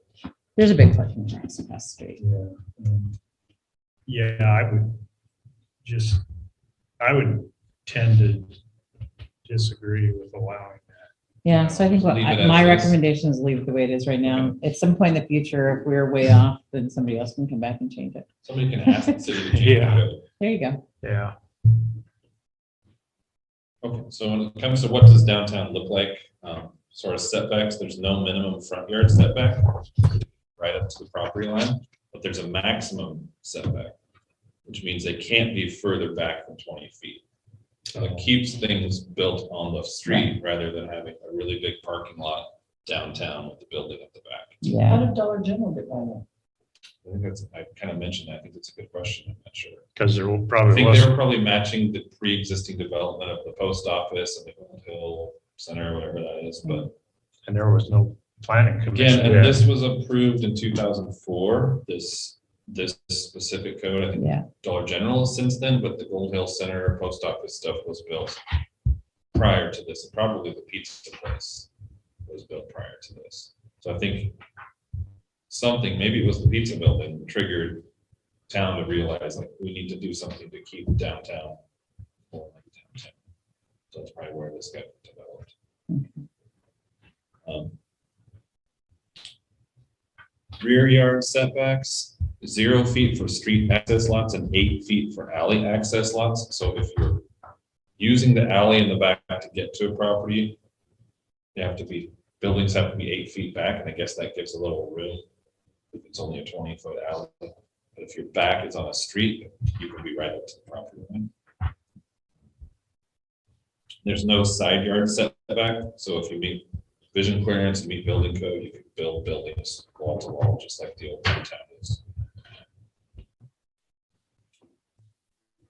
S1: There's a big parking lot across the street.
S8: yeah.
S2: Yeah, I would tend to disagree with allowing that.
S1: Yeah, so I think
S5: Leave it as
S1: my
S5: is.
S1: recommendation is leave it the way it is right now. At some point in the future, if we're way off, then somebody else can come back and change it.
S5: Somebody can ask the city to change
S2: Yeah.
S5: it.
S1: There you go.
S2: Yeah.
S5: Okay, so when it comes to what does downtown look like, sort of setbacks, there's no minimum front yard setback right up to the property line, but there's a maximum setback, which means they can't be further back than 20 feet. So it keeps things built on the street rather than having a really big parking lot downtown with the building at the back.
S3: how
S1: Yeah.
S3: did Dollar General get by that?
S5: I think that's, I kind of mentioned that. I think that's a good question. I'm not sure.
S2: Because there
S5: I
S2: probably
S5: think
S2: was,
S5: they were probably matching the pre-existing development of the post office and the Gold Hill Center, whatever that is, but
S2: and there was no planning commission.
S5: again, and
S2: yet.
S5: this was approved in 2004, this specific code. I think
S1: Yeah.
S5: Dollar General since then, but the Gold Hill Center post office stuff was built prior to this, and probably the pizza place was built prior to this. So I think something, maybe it was the pizza building, triggered town to realize like we need to do something to keep downtown. More like downtown. So that's probably where this got developed. Rear yard setbacks, 0 feet for street access lots and 8 feet for alley access lots. So if you're using the alley in the back to get to a property, buildings have to be 8 feet back, and I guess that gives a little room if it's only a 20-foot alley. But if your back is on a street, you can be right up to the property line. There's no side yard setback, so if you meet vision clearance and meet building code, you can build buildings wall to wall, just like the old downtown is.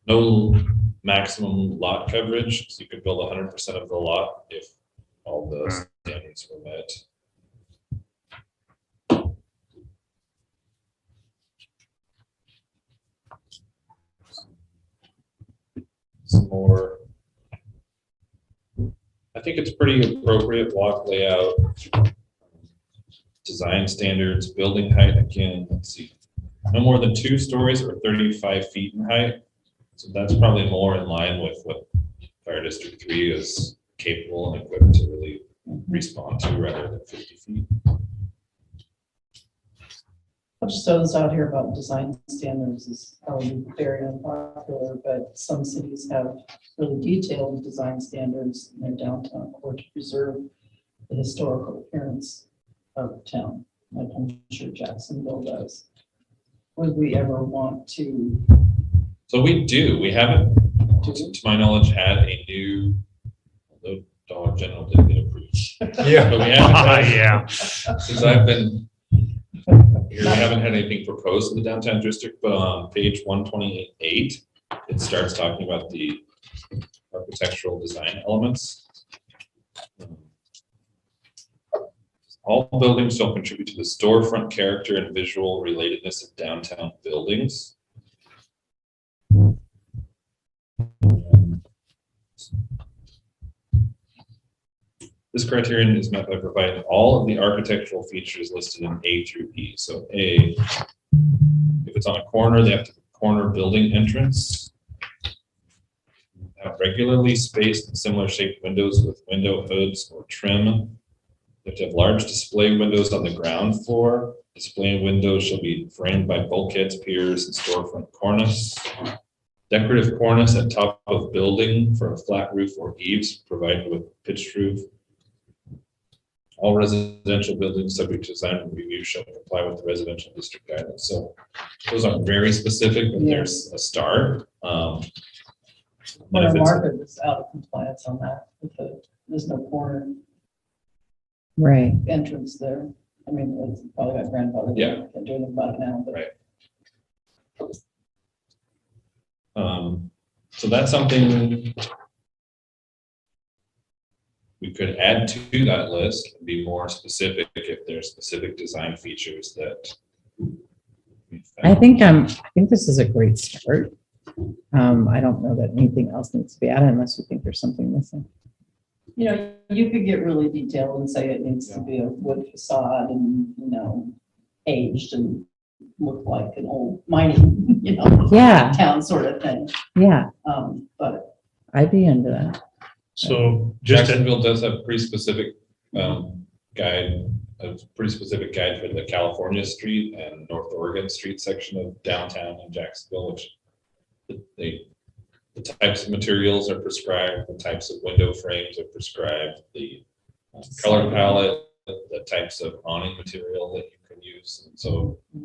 S5: No maximum lot coverage, so you could build 100% of the lot if all the standards were met. Some more. I think it's pretty appropriate block layout. Design standards, building height, again, let's see. No more than 2 stories or 35 feet in height. So that's probably more in line with what Fire District 3 is capable and equipped to really respond to rather than 50 feet.
S3: I'll just throw this out here about design standards is probably very unpopular, but some cities have really detailed design standards in their downtown core to preserve the historical appearance of town, like I'm sure Jacksonville does. Would we ever want to,
S5: So we do, we haven't, to my knowledge, had a new, although Dollar General didn't get approved.
S8: Yeah.
S5: But we haven't had,
S2: Yeah,
S5: since I've been here, we haven't had anything proposed in the downtown district, but on page 128, it starts talking about the architectural design elements. All buildings shall contribute to the storefront character and visual relatedness of downtown buildings. This criterion is met by providing all of the architectural features listed in A through E. So A, if it's on a corner, they have to have a corner building entrance. Have regularly spaced and similar shaped windows with window hoods or trim. They have to have large display windows on the ground floor. Display windows shall be framed by bulkheads, piers, and storefront cornice. Decorative cornice at top of building for a flat roof or eaves provided with pitched roof. All residential buildings subject to design review shall comply with the residential district guidelines. So those aren't very specific, but there's a start.
S3: But
S5: And
S3: our
S5: if it's-
S3: market is out of compliance on that, there's no corner
S1: Right.
S3: entrance there. I mean, it's probably got grandfather.
S5: Yeah.
S3: Can't do anything about it now, but.
S5: Right. So that's something we could add to that list and be more specific if there's specific design features that.
S1: I think this is a great start. I don't know that anything else needs to be added unless you think there's something missing.
S3: You know, you could get really detailed and say it needs to be a wood facade and, aged and look like an old mining,
S1: Yeah,
S3: town sort of thing.
S1: yeah,
S3: But
S1: I'd be into that.
S2: So just,
S5: Jacksonville does have pretty specific guide, a pretty specific guide for the California Street and North Oregon Street section of downtown in Jacksonville, which the types of materials are prescribed, the types of window frames are prescribed, the color palette, the types of awning material that you can use. And so I'd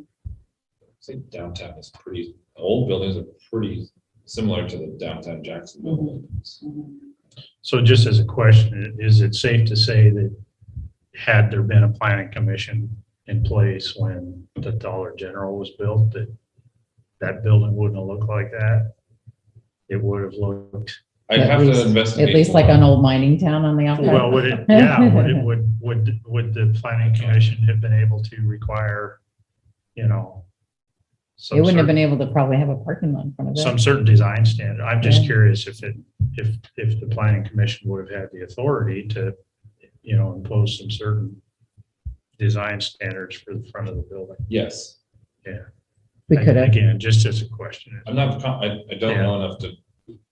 S5: say downtown is pretty, old buildings are pretty similar to the downtown Jacksonville buildings.
S2: so just as a question, is it safe to say that had there been a planning commission in place when the Dollar General was built, that building wouldn't have looked like that? It would have looked,
S5: I'd
S1: At
S5: have
S1: least-
S5: to investigate.
S1: At least like
S5: more.
S1: an old mining town on the outside.
S2: well, would it, yeah, would the planning commission have been able to require, some
S1: It wouldn't have
S2: certain-
S1: been able to probably have a parking lot in front of it.
S2: some certain design standard. I'm just
S1: Yeah.
S2: curious if the planning commission would have had the authority to, impose some certain design standards for the front of the building.
S5: Yes,
S1: We could have.
S2: Again, just as a question.
S5: I don't know enough to.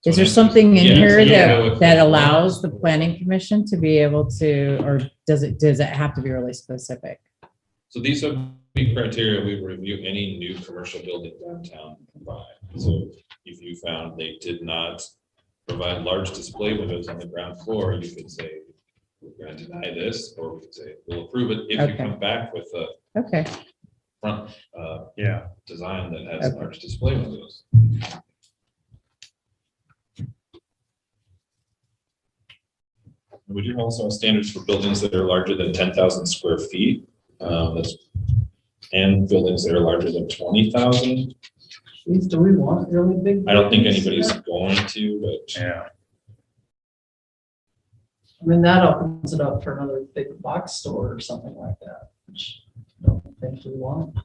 S1: Is there something in
S5: Yeah,
S1: here
S5: I don't know
S1: that
S5: if-
S1: allows the planning commission to be able to, or does it have to be really specific?
S5: So these would be criteria we review any new commercial building downtown by. So if you found they did not provide large display windows on the ground floor, you could say, we're going to deny this, or we could say, we'll approve it if you
S1: Okay.
S5: come back with a
S1: Okay,
S5: front
S2: Yeah,
S5: design that has
S1: Okay.
S5: large display windows. We do also have standards for buildings that are larger than 10,000 square feet. And buildings that are larger than 20,000.
S3: geez, do we want really big?
S5: I don't think
S3: buildings?
S5: anybody's going to, but
S2: yeah.
S3: I mean, that opens it up for another big box store or something like that, which I don't think we want.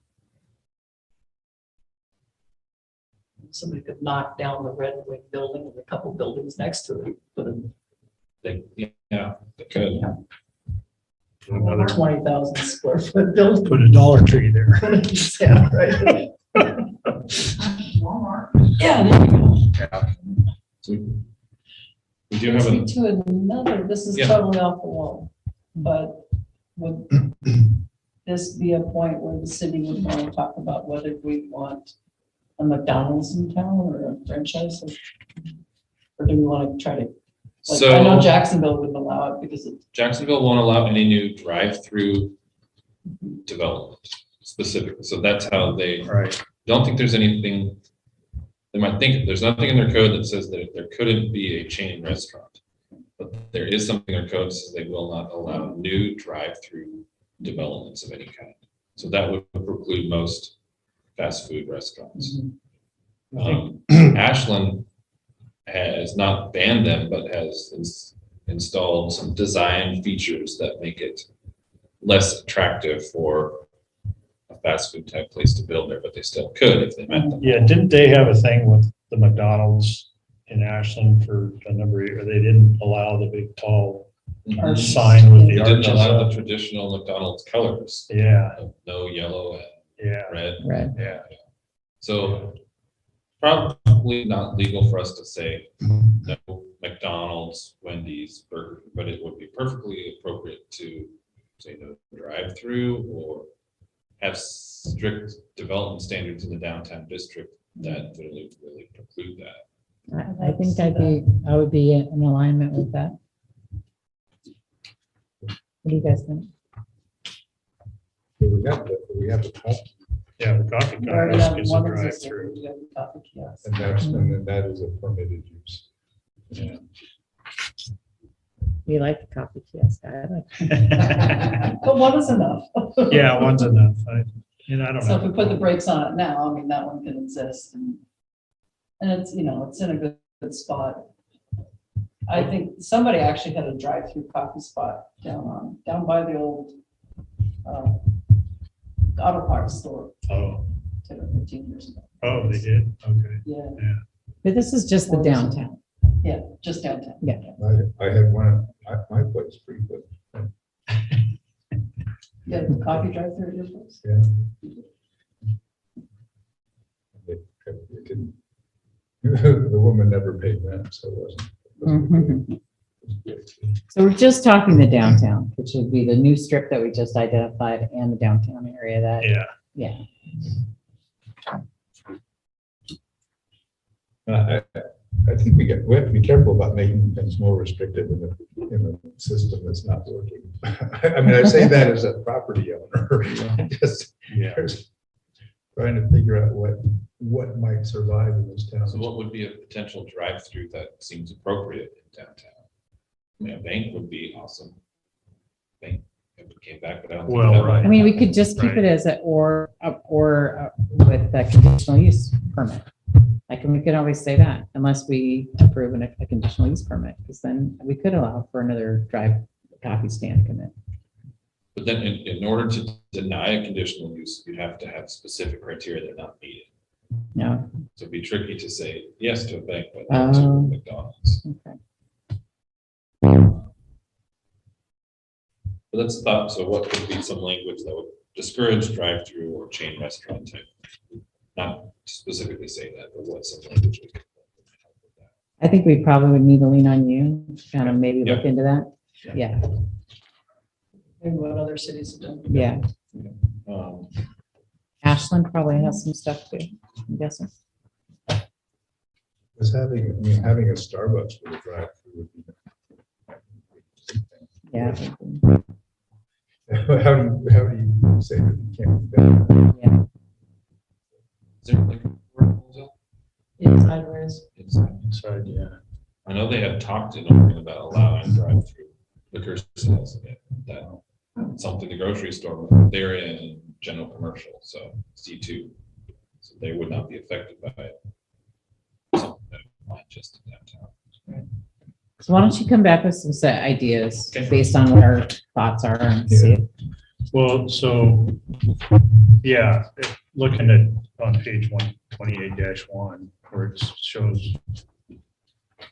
S3: Somebody could knock down the Red Wing building and a couple buildings next to it, put a
S5: they could.
S2: Another,
S3: 20,000 square foot building.
S2: put a Dollar Tree there.
S3: Yeah, right.
S6: Walmart.
S3: Yeah, there you go.
S5: So we do have a,
S3: To another, this is
S5: Yeah.
S3: totally off the wall, but would this be a point where the city would want to talk about whether we want a McDonald's in town or a franchise? Or do we want to try to, like, I know
S5: so
S3: Jacksonville wouldn't allow it because it,
S5: Jacksonville won't allow any new drive-through development specifically. So that's how they,
S2: Right.
S5: don't think there's anything, they might think, there's nothing in their code that says that there couldn't be a chain restaurant. But there is something in their code that says they will not allow new drive-through developments of any kind. So that would preclude most fast food restaurants. Ashland has not banned them, but has installed some design features that make it less attractive for a fast food type place to build there, but they still could if they met them.
S2: Yeah, didn't they have a thing with the McDonald's in Ashland for a number of years? They didn't allow the big tall
S3: Arches.
S2: sign with the
S5: They didn't
S2: arches
S5: allow the
S2: up.
S5: traditional McDonald's colors,
S2: Yeah,
S5: of no yellow and
S2: yeah,
S5: red.
S1: Right.
S2: yeah.
S5: So probably not legal for us to say no McDonald's, Wendy's, Burger, King, but it would be perfectly appropriate to say no drive-through or have strict development standards in the downtown district that really preclude that.
S1: I think I would be in alignment with that. What do you guys think?
S8: We have the top,
S2: Yeah, the coffee
S3: We already
S2: car
S3: have
S2: is a
S3: one existing,
S2: drive-through.
S3: we have a coffee kiosk.
S8: and then that is a permitted use.
S2: Yeah.
S1: We like the coffee kiosk. I like.
S3: But one is enough.
S2: Yeah, one's enough. I don't
S3: So if we
S2: know.
S3: put the brakes on it now, I mean, that one can exist and it's, it's in a good spot. I think somebody actually had a drive-through coffee spot down by the old auto parts store
S2: Oh,
S3: 10 or 15 years ago.
S2: oh, they did? Okay.
S3: Yeah,
S1: But this is just the downtown.
S3: yeah, just downtown.
S1: Yeah.
S8: I had one at my place pretty good.
S3: You have a coffee drive-through at your place?
S8: Yeah. It didn't, the woman never paid rent, so it wasn't.
S1: Mhm. So we're just talking the downtown, which would be the new strip that we just identified and the downtown area that,
S2: Yeah.
S1: yeah.
S8: I think we have to be careful about making things more restrictive in a system that's not working. I mean, I say that as a property owner, just
S2: Yeah.
S8: trying to figure out what might survive in this town.
S5: So what would be a potential drive-through that seems appropriate in downtown? I mean, a bank would be awesome. Bank, if it came back, but I don't. think
S2: Well,
S5: that would-
S2: right.
S1: I mean, we could just keep it
S2: Right.
S1: as a, or with a conditional use permit. Like, we could always say that unless we approve a conditional use permit, because then we could allow for another drive coffee stand come in.
S5: But then in order to deny a conditional use, you have to have specific criteria that are not needed.
S1: No,
S5: So it'd be tricky to say yes to a bank, but no to McDonald's.
S1: okay.
S5: But that's a thought. So what could be some language that would discourage drive-through or chain restaurant type? Not specifically say that, but what's some language we could.
S1: I think we probably would need to lean on you, kind of maybe look
S5: Yeah.
S1: into that. Yeah,
S3: Maybe what other cities have done.
S1: yeah.
S5: Um,
S1: Ashland probably has some stuff too, I'm guessing.
S8: Was having a Starbucks with a drive-through would be.
S1: Yeah.
S8: How do you say that you can't do that?
S1: Yeah.
S5: Is there like a proposal?
S3: Inside wares.
S2: Inside, yeah.
S5: I know they had talked in Oregon about allowing drive-through liquor sales again. That something the grocery store, they're in general commercial, so C2. So they would not be affected by it. Something that might just in downtown.
S1: So why don't you come back with some set ideas
S5: Okay.
S1: based on what our thoughts are and see.
S2: Well, so, yeah, looking at on page 128-1, where it shows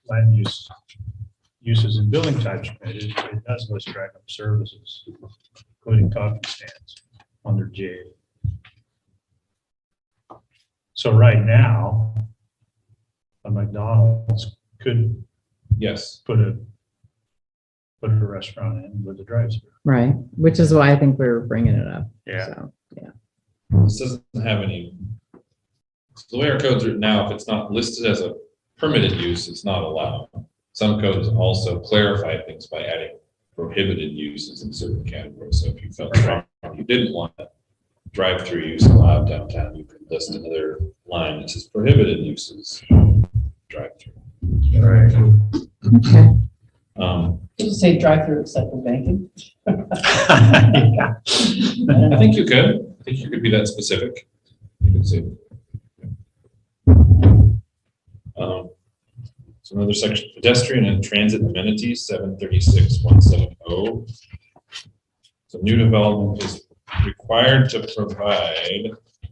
S2: land uses and building types, it does list drive-up services, including coffee stands under J. So right now, a McDonald's could
S5: Yes,
S2: put a restaurant in with a drive-through.
S1: Right, which is why I think we're bringing it up.
S2: Yeah.
S1: So,
S5: this doesn't have any. So the way our code's written now, if it's not listed as a permitted use, it's not allowed. Some codes also clarify things by adding prohibited uses in certain categories. So if you felt strong, you didn't want drive-through use allowed downtown, you could list another line that says prohibited uses, drive-through.
S2: Right.
S1: okay.
S3: Just say drive-through except for banking.
S5: I think you could. I think you could be that specific. You could say. So another section, pedestrian and transit amenities, 736-170. So new development is required to provide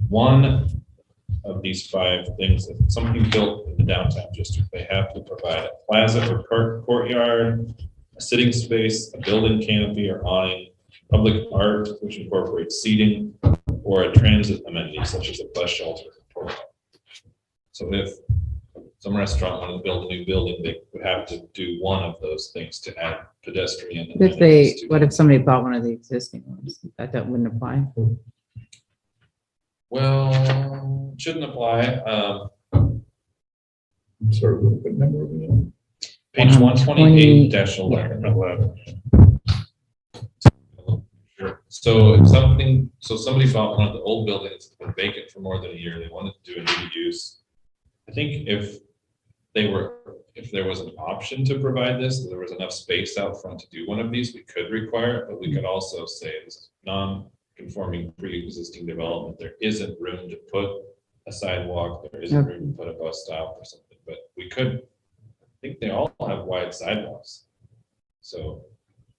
S5: one of these 5 things that something built in the downtown district. They have to provide a plaza or courtyard, a sitting space, a building canopy or awning, public art which incorporates seating, or a transit amenity such as a bus shelter. or portal. So if some restaurant wanted to build a new building, they would have to do one of those things to add pedestrian.
S1: If
S5: amenities to
S1: what
S5: it.
S1: if somebody bought one of the existing ones? That wouldn't apply.
S5: Well, shouldn't apply.
S8: Sorry, what number are we on?
S5: Page 128-11.
S2: 11.
S5: Sure. So if somebody bought one of the old buildings, it's been vacant for more than a year, they wanted to do a new use. I think if there was an option to provide this, there was enough space out front to do one of these, we could require it, but we could also say this is non-conforming pre-existing development, there isn't room to put a sidewalk, there isn't room to put a bus stop or something, but we could, I think they all have wide sidewalks. So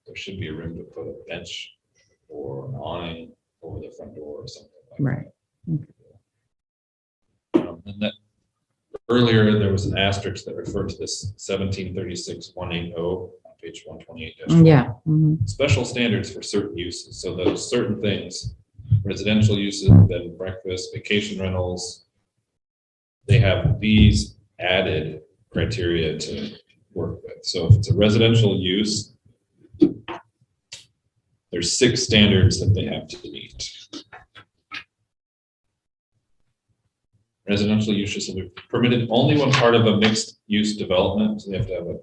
S5: there should be a room to put a bench or an awning over the front door or something like that.
S1: Right.
S5: And that earlier, there was an asterisk that referred to this 1736-180 on page 128.
S1: Yeah. Mhm.
S5: Special standards for certain uses. So those certain things, residential uses, bed and breakfast, vacation rentals, they have these added criteria to work with. So if it's a residential use, there's 6 standards that they have to meet. Residential uses will be permitted only when part of a mixed-use development, so they have to have a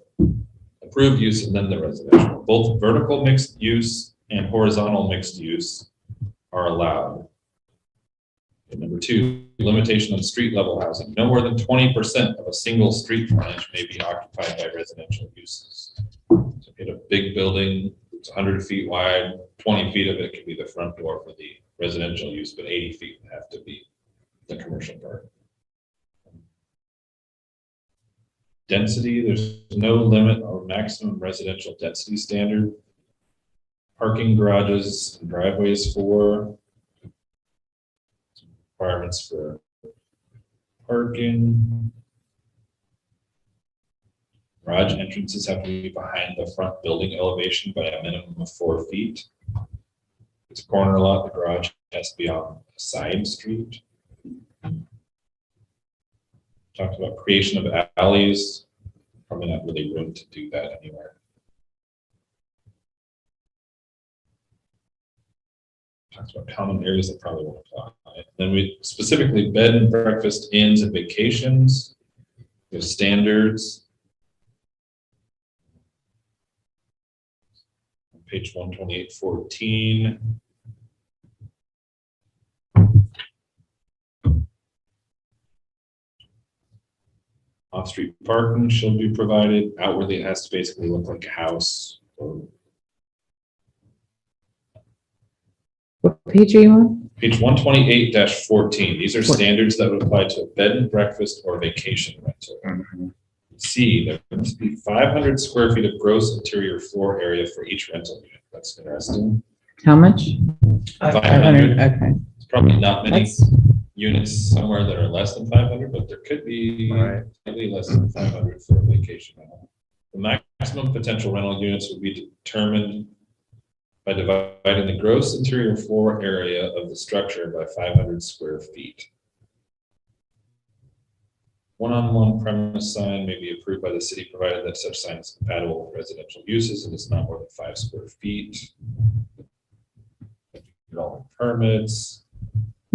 S5: approved use and then the residential. Both vertical mixed use and horizontal mixed use are allowed. And number 2, limitation on street level housing. No more than 20% of a single street frontage may be occupied by residential uses. So get a big building, it's 100 feet wide, 20 feet of it could be the front door for the residential use, but 80 feet would have to be the commercial part. Density, there's no limit or maximum residential density standard. Parking garages and driveways for requirements for parking. Garage entrances have to be behind the front building elevation by a minimum of 4 feet. If it's a corner lot, the garage has to be on a side street. Talked about creation of alleys, probably not really room to do that anywhere. Talked about common areas that probably won't apply. Then we specifically bed and breakfast, inns and vacations. We have standards. Page 128-14. Off-street parking shall be provided. Outwardly, it has to basically look like a house.
S1: What page are you on?
S5: Page 128-14. These are standards that would apply to a bed and breakfast or vacation rental. C, there must be 500 square feet of gross interior floor area for each rental unit. That's interesting.
S1: How much?
S5: 500.
S1: Okay.
S5: It's probably not many
S1: That's,
S5: units somewhere that are less than 500, but there could be
S8: Right.
S5: slightly less than 500 for a vacation rental. The maximum potential rental units would be determined by dividing the gross interior floor area of the structure by 500 square feet. One-on-one premise sign may be approved by the city provided that such sign is compatible with residential uses and is not more than 5 square feet. Get all the permits.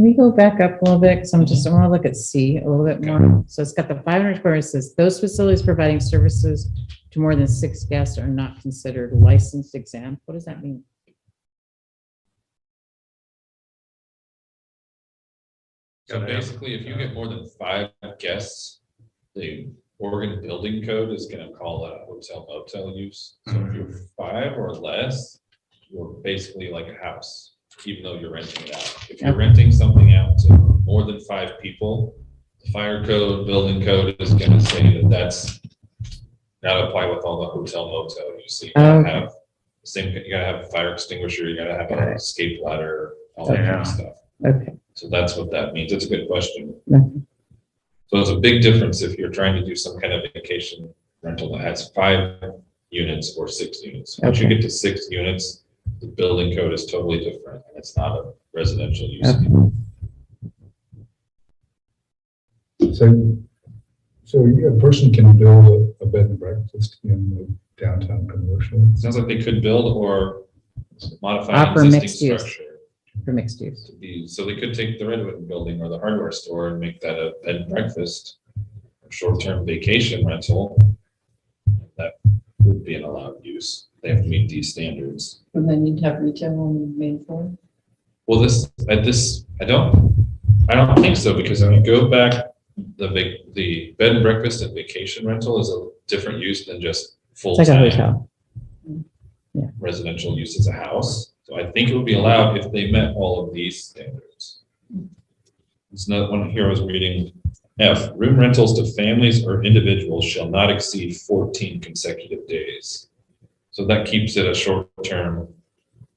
S1: can we go back up a little bit? Because I want to look at C a little bit more. So it's got the 500 square, it says, those facilities providing services to more than 6 guests are not considered licensed exempt. What does that mean?
S5: So basically, if you get more than 5 guests, the Oregon Building Code is going to call that a hotel motel use. So if you're 5 or less, you're basically like a house, even though you're renting it out. If you're renting something out to more than 5 people, the fire code, building code is going to say that that's got to apply with all the hotel motel use. So you gotta have the same, you gotta have a fire extinguisher, you gotta have an escape ladder, all that kind of stuff.
S1: Okay.
S5: So that's what that means. It's a good question.
S1: Mhm.
S5: So it's a big difference if you're trying to do some kind of vacation rental that has 5 units or 6 units. Once you
S1: Okay.
S5: get to 6 units, the building code is totally different, and it's not a residential use.
S1: Okay.
S8: So a person can build a bed and breakfast in the downtown commercial.
S5: Sounds like they could build or modify an
S1: Offer
S5: existing
S1: mixed use.
S5: structure
S1: For mixed use.
S5: to be, so they could take the Redwood building or the hardware store and make that a bed and breakfast, or short-term vacation rental. That would be an allowed use. They have to meet these standards.
S3: And then you'd have retail on the main floor.
S5: Well, I don't think so, because when you go back, the bed and breakfast and vacation rental is a different use than just
S1: It's like a
S5: full-time
S1: hotel.
S5: residential use as a house. So I think it would be allowed if they met all of these standards. It's another one here I was reading. F, room rentals to families or individuals shall not exceed 14 consecutive days. So that keeps it a short-term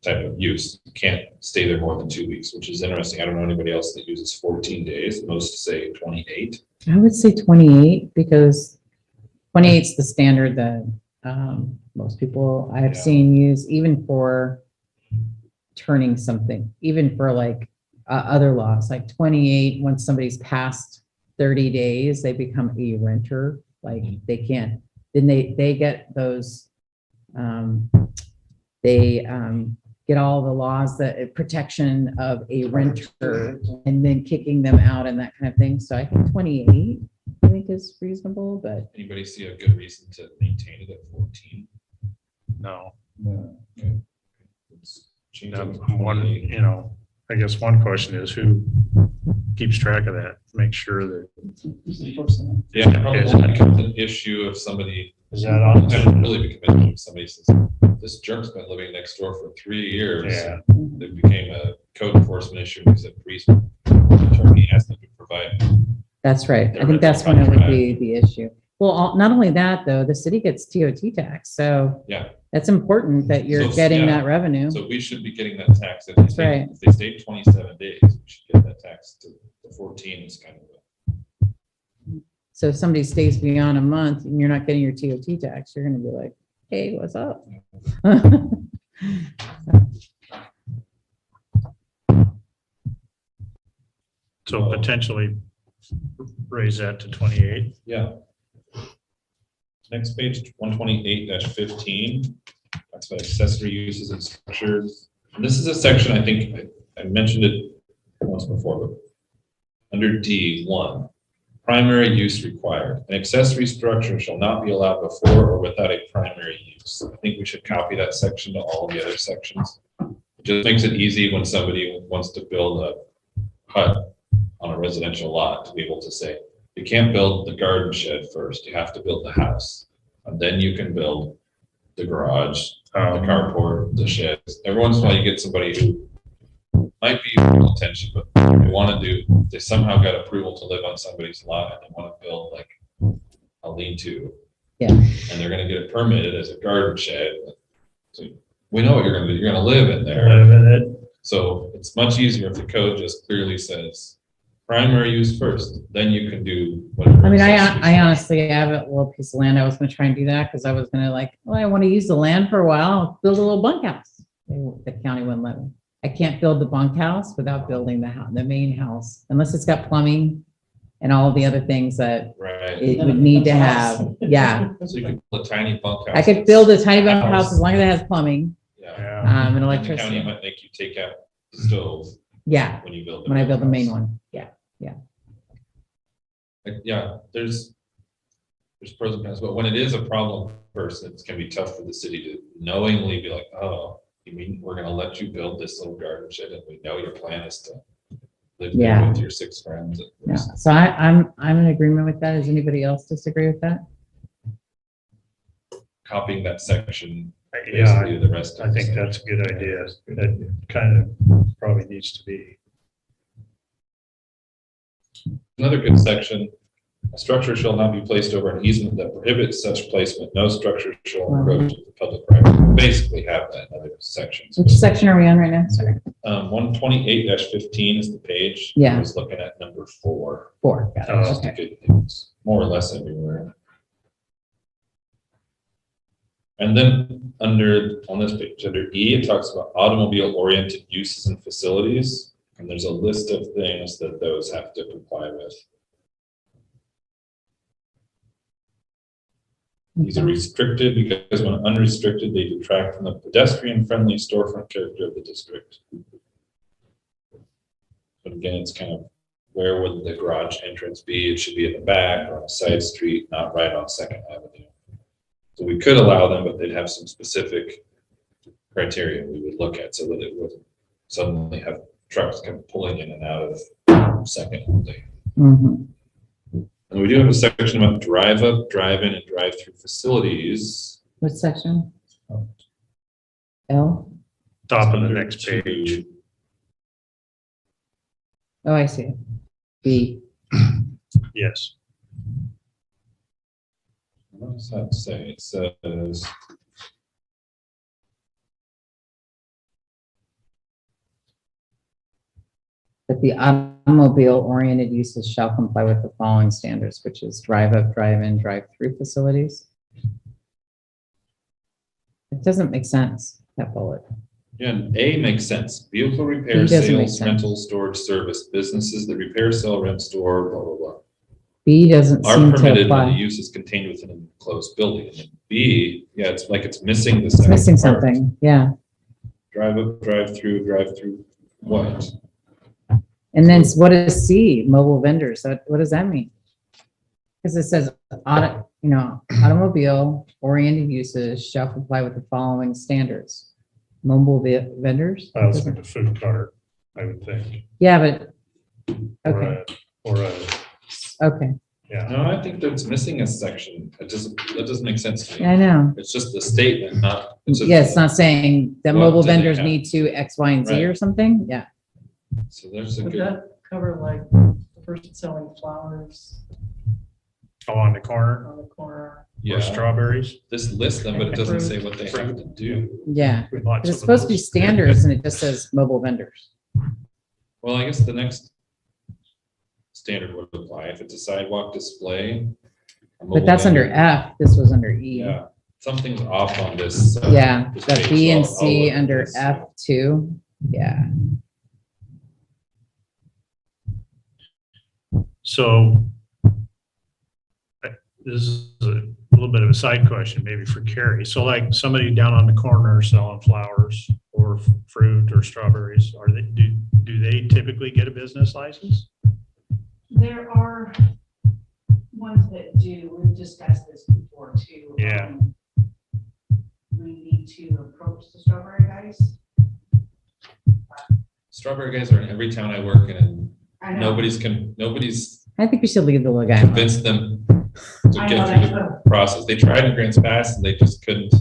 S5: type of use. You can't stay there more than 2 weeks, which is interesting. I don't know anybody else that uses 14 days. Most say 28.
S1: I would say 28 because 28 is the standard that most people I have
S5: Yeah.
S1: seen use even for turning something, even for like other laws, like 28, once somebody's past 30 days, they become a renter. Like they can't, then they get those, they get all the laws that protection of a renter and then kicking them out and that kind of thing. So I think 28, I think is reasonable, but
S5: Anybody see a good reason to maintain it at 14?
S2: No.
S8: No.
S5: Let's change
S2: Now,
S5: it to
S2: one,
S5: 28.
S2: I guess one question is who keeps track of that? Make sure that,
S5: Yeah, it probably
S2: Is
S5: won't
S2: it-
S5: become an issue if somebody,
S2: is that on?
S5: it would really become an issue if somebody says, this jerk's been living next door for 3 years.
S2: Yeah.
S5: It became a code enforcement issue because a priest attorney has to provide.
S1: that's right. I
S5: The
S1: think that's when it would be the issue. Well, not only that though, the city gets TOT tax. So
S5: Yeah,
S1: that's important that you're
S5: So,
S1: getting
S5: yeah.
S1: that revenue.
S5: so we should be getting that tax. If they
S1: That's
S5: stay-
S1: right.
S5: If they stayed 27 days, we should get that tax to 14 is kind of
S1: So if somebody stays beyond a month and you're not getting your TOT tax, you're gonna be like, hey, what's up?
S2: So potentially raise that to 28.
S5: yeah. Next page, 128-15, talks about accessory uses and structures. And this is a section, I think, I mentioned it once before, but under D1, primary use required. An accessory structure shall not be allowed before or without a primary use. I think we should copy that section to all the other sections. It just makes it easy when somebody wants to build a hut on a residential lot to be able to say, you can't build the garden shed first, you have to build the house. And then you can build the garage, the carport, the sheds. Every once in a while you get somebody who might be well intentioned, but they want to do, they somehow got approval to live on somebody's lot and they want to build like a lean-to.
S1: Yeah.
S5: And they're gonna get it permitted as a garden shed. So we know what you're gonna do, you're gonna live in there.
S2: Live in it.
S5: So it's much easier if the code just clearly says primary use first, then you can do whatever.
S1: I mean,
S5: accessories.
S1: I honestly have a little piece of land. I was gonna try and do that because I was gonna like, well, I want to use the land for a while, I'll build a little bunkhouse. The county wouldn't let me. I can't build the bunkhouse without building the house, the main house, unless it's got plumbing and all the other things that
S5: Right,
S1: it would need to have. Yeah,
S5: so you could build a tiny bunkhouse.
S1: I could build a tiny
S5: House.
S1: bunkhouse as long as it has plumbing,
S5: Yeah.
S2: Yeah.
S1: and
S5: And the county
S1: electricity.
S5: might make you take out the stove
S1: Yeah,
S5: when you build.
S1: when I build the main
S5: bunkhouse.
S1: one. Yeah.
S5: Like, yeah, there's pros and cons, but when it is a problem first, it can be tough for the city to knowingly be like, oh, you mean we're gonna let you build this little garden shed and we know your plan is to live there
S1: Yeah.
S5: with your 6 friends.
S1: Yeah. So I'm in agreement with that. Does anybody else disagree with that?
S5: Copying that section,
S2: Yeah,
S5: basically the rest. of
S2: I
S5: the
S2: think
S5: section.
S2: that's a good idea. That kind of probably needs to be.
S5: Another good section, a structure shall not be placed over an easement that prohibits such placement. No structure shall encroach into the public right. We basically have that in other sections.
S1: Which section are we on right now? Sorry.
S5: 128-15 is the page.
S1: Yeah.
S5: I was looking at number 4.
S1: 4. Got it.
S2: Oh.
S5: Just
S1: Okay.
S5: a good thing. It's more or less everywhere. And then on this page, under E, it talks about automobile-oriented uses and facilities. And there's a list of things that those have to comply with. These are restricted because when unrestricted, they detract from the pedestrian-friendly storefront character of the district. But again, it's kind of, where would the garage entrance be? It should be in the back or on a side street, not right on Second Avenue. So we could allow them, but they'd have some specific criteria we would look at so that it wouldn't suddenly have trucks come pulling in and out of Second all day.
S1: Mhm.
S5: And we do have a section about drive up, drive in, and drive through facilities.
S1: What section? L?
S2: Top of the
S5: Under
S2: next page.
S1: Oh, I see. B.
S2: Yes.
S5: What does that say? It says,
S1: That the automobile-oriented uses shall comply with the following standards, which is drive-up, drive-in, drive-through facilities. It doesn't make sense, that bullet.
S5: yeah, and A makes sense. Vehicle repair,
S1: B doesn't make
S5: sales,
S1: sense.
S5: rental, storage, service, businesses that repair, sell, rent, store, blah, blah, blah.
S1: B doesn't
S5: Are
S1: seem to
S5: permitted when the
S1: apply.
S5: use is contained within an enclosed building. And then B, yeah, it's like it's missing the
S1: It's
S5: second
S1: missing
S5: part.
S1: something, yeah.
S5: Drive up, drive through, what?
S1: And then what is C, mobile vendors? What does that mean? Because it says automobile oriented uses shall comply with the following standards. Mobile vendors?
S2: I was like a food cart, I would think.
S1: Yeah, but,
S2: Or
S1: okay,
S2: Or a,
S1: okay,
S2: yeah.
S5: No, I think that's missing a section. That doesn't make sense to
S1: yeah, I
S5: me.
S1: know.
S5: It's just the statement, not. It's just-
S1: Yeah, it's not saying that
S5: What
S1: mobile
S5: do they
S1: vendors
S5: have?
S1: need to X, Y, and Z
S5: Right.
S1: or something, yeah.
S5: So there's a
S3: Would
S5: good,
S3: that cover like the person selling flowers
S2: Oh, on the corner,
S3: on the corner?
S2: or
S5: yeah,
S2: strawberries.
S5: this lists them, but it doesn't say what they have to do.
S1: Yeah,
S2: We want
S1: but it's
S2: some of
S1: supposed to be
S2: those.
S1: standards and it just says mobile vendors.
S5: Well, I guess the next standard would apply if it's a sidewalk display. a
S1: But
S5: mobile
S1: that's under
S5: vendor.
S1: F, this was under E.
S5: Yeah, something's off on this.
S1: Yeah,
S5: this
S1: the
S5: page,
S1: B
S5: so
S1: and
S5: I'll
S1: C
S5: look at
S1: under
S5: this.
S1: F2, yeah.
S2: So this is a little bit of a side question, maybe for Carrie. So like somebody down on the corner selling flowers or fruit or strawberries, do they typically get a business license?
S6: There are ones that do, we've discussed this before too.
S2: Yeah.
S6: We need to approach the strawberry guys.
S5: Strawberry guys are in every town I work in, and
S6: I know.
S5: nobody's
S1: I think we should leave the little guy. alone.
S5: convinced them to
S6: I
S5: get
S6: know,
S5: through
S6: that's
S5: the
S6: what,
S5: process. They tried in Grants Pass and they just couldn't.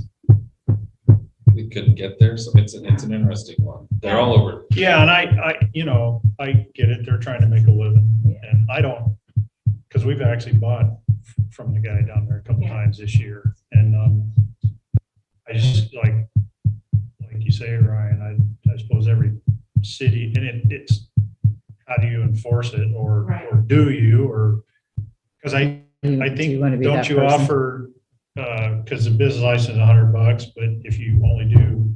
S5: They couldn't get there, so it's an interesting one. They're all over.
S2: Yeah, and I get it. They're trying to make a living and I don't, because we've actually bought from the guy down there a couple
S6: Yeah.
S2: times this year. And I just like you say, Ryan, I suppose every city, and it's, how do you enforce it or
S6: Right.
S2: do you, or, because I
S1: Do you
S2: think,
S1: wanna be
S2: don't
S1: that
S2: you
S1: person?
S2: offer, because the business license is $100, but if you only do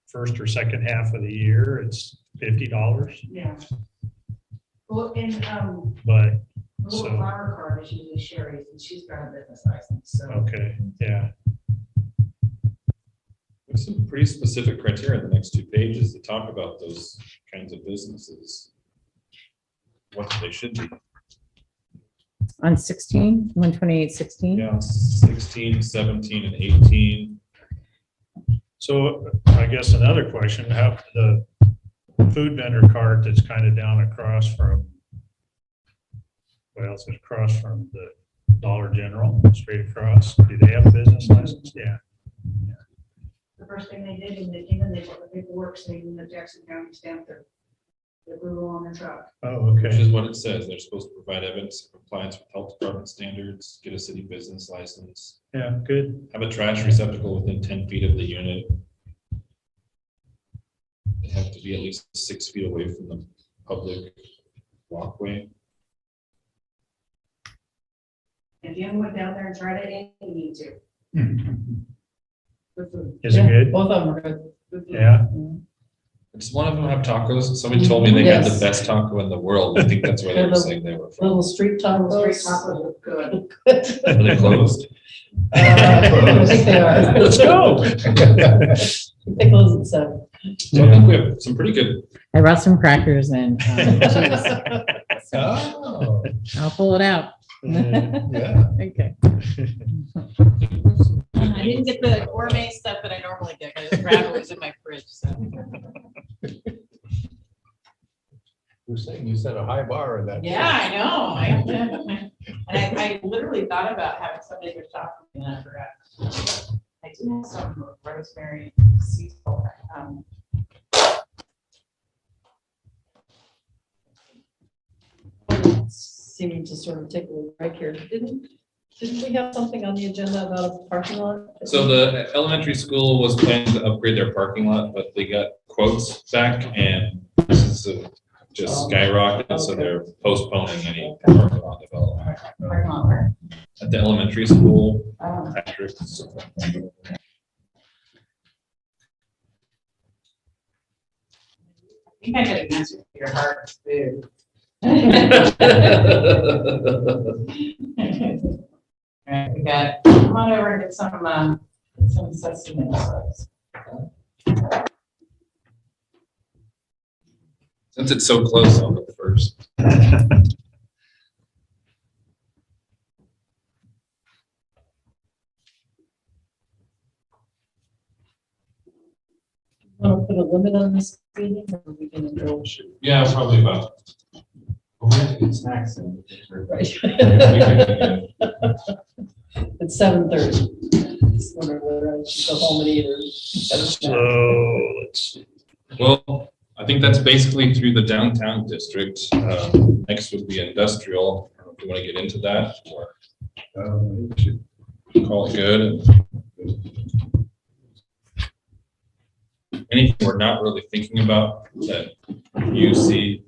S2: first or second half of the year, it's $50.
S6: yeah. Well, and,
S2: But,
S6: the little
S2: So-
S6: flower card is usually Sherry's and she's got a business license, so.
S2: okay, yeah.
S5: There's some pretty specific criteria in the next 2 pages that talk about those kinds of businesses. What they should be.
S1: On 16, 12816?
S5: Yeah, 16, 17, and 18.
S2: So I guess another question, how the food vendor cart that's kind of down across from, well, it's across from the Dollar General, straight across, do they have a business license? Yeah.
S6: The first thing they did when they came in, they put the paperwork saying that Jackson County stamped their approval on their truck.
S2: Oh,
S5: Which
S2: okay.
S5: is what it says. They're supposed to provide evidence of compliance with health department standards, get a city business license,
S2: Yeah, good.
S5: have a trash receptacle within 10 feet of the unit. They have to be at least 6 feet away from the public walkway.
S6: If you haven't went down there and tried it, you need to.
S2: Is it
S3: Yeah,
S2: good?
S3: Both of them are good.
S2: Yeah.
S5: Does one of them have tacos? Somebody told me they had the
S3: Yes.
S5: best taco in the world. I think that's where they
S3: They're
S5: were
S3: the
S5: saying they were from.
S3: Little street
S6: Those
S3: tacos.
S6: street tacos look good.
S5: Are they closed?
S3: I think they are.
S2: Let's go.
S3: They close at 7.
S5: So I think we have some pretty good,
S1: I brought some crackers and cheese.
S8: Oh,
S1: I'll pull it out.
S8: yeah.
S1: Okay. I didn't get the gourmet stuff that I normally get. I just grabbed what was in my fridge, so.
S8: We're saying you set a high bar in that.
S1: Yeah, I know. And I literally thought about having somebody go shop for me and I forgot. I do have some rosemary sea salt.
S3: Seeming to sort of take a little break here. Didn't we have something on the agenda about a parking lot?
S5: so the elementary school was planning to upgrade their parking lot, but they got quotes back and this is just skyrocketed, so they're postponing any parking lot development.
S1: Parking lot where?
S5: At the elementary school,
S1: Oh.
S5: Patrick's.
S1: I think I got an answer to your heart food. All right, we got, come on over and get some sustenance.
S5: Since it's so close, I'll look first.
S3: Want to put a limit on this meeting or are we going to go?
S5: Yeah, probably about.
S7: We have to get snacks in.
S3: Right.
S5: Yeah.
S3: It's 7:30. Just wondering whether I should go home and eat or. have a snack.
S2: So let's see.
S5: Well, I think that's basically through the downtown district. Next would be industrial. I don't know if you want to get into that or
S8: We should
S5: call it good. Anything we're not really thinking about that you see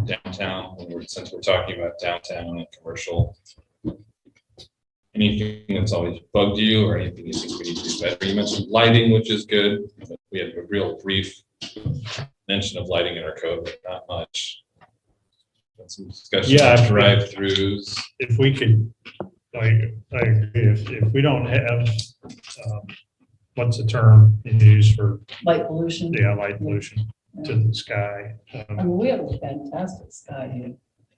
S5: downtown, since we're talking about downtown and commercial. Anything that's always bugged you or anything you think we need to do better? You mentioned lighting, which is good. We had a real brief mention of lighting in our code, but not much. Got some discussion
S2: Yeah,
S5: of drive-throughs.
S2: If we could, I agree, if we don't have, what's the term you use for,
S3: Light pollution.
S2: light pollution to the sky?
S3: I mean, we have a fantastic sky here.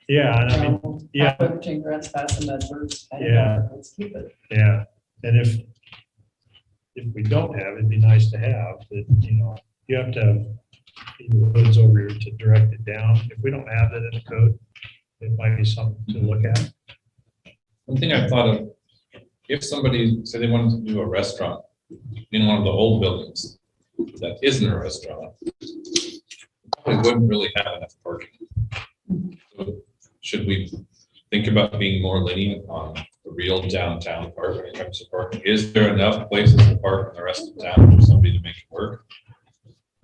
S2: Yeah, and I mean, yeah.
S3: Halfway between Grants Pass and Medford.
S2: Yeah.
S3: Let's keep it.
S2: yeah, and if we don't have, it'd be nice to have, that, you have to have the woods over here to direct it down. If we don't have that in the code, it might be something to look at.
S5: One thing I thought of, if somebody said they wanted to do a restaurant in one of the old buildings that isn't a restaurant, we wouldn't really have enough parking. So should we think about being more lenient on the real downtown part when it comes to parking? Is there enough places to park in the rest of town for somebody to make it work?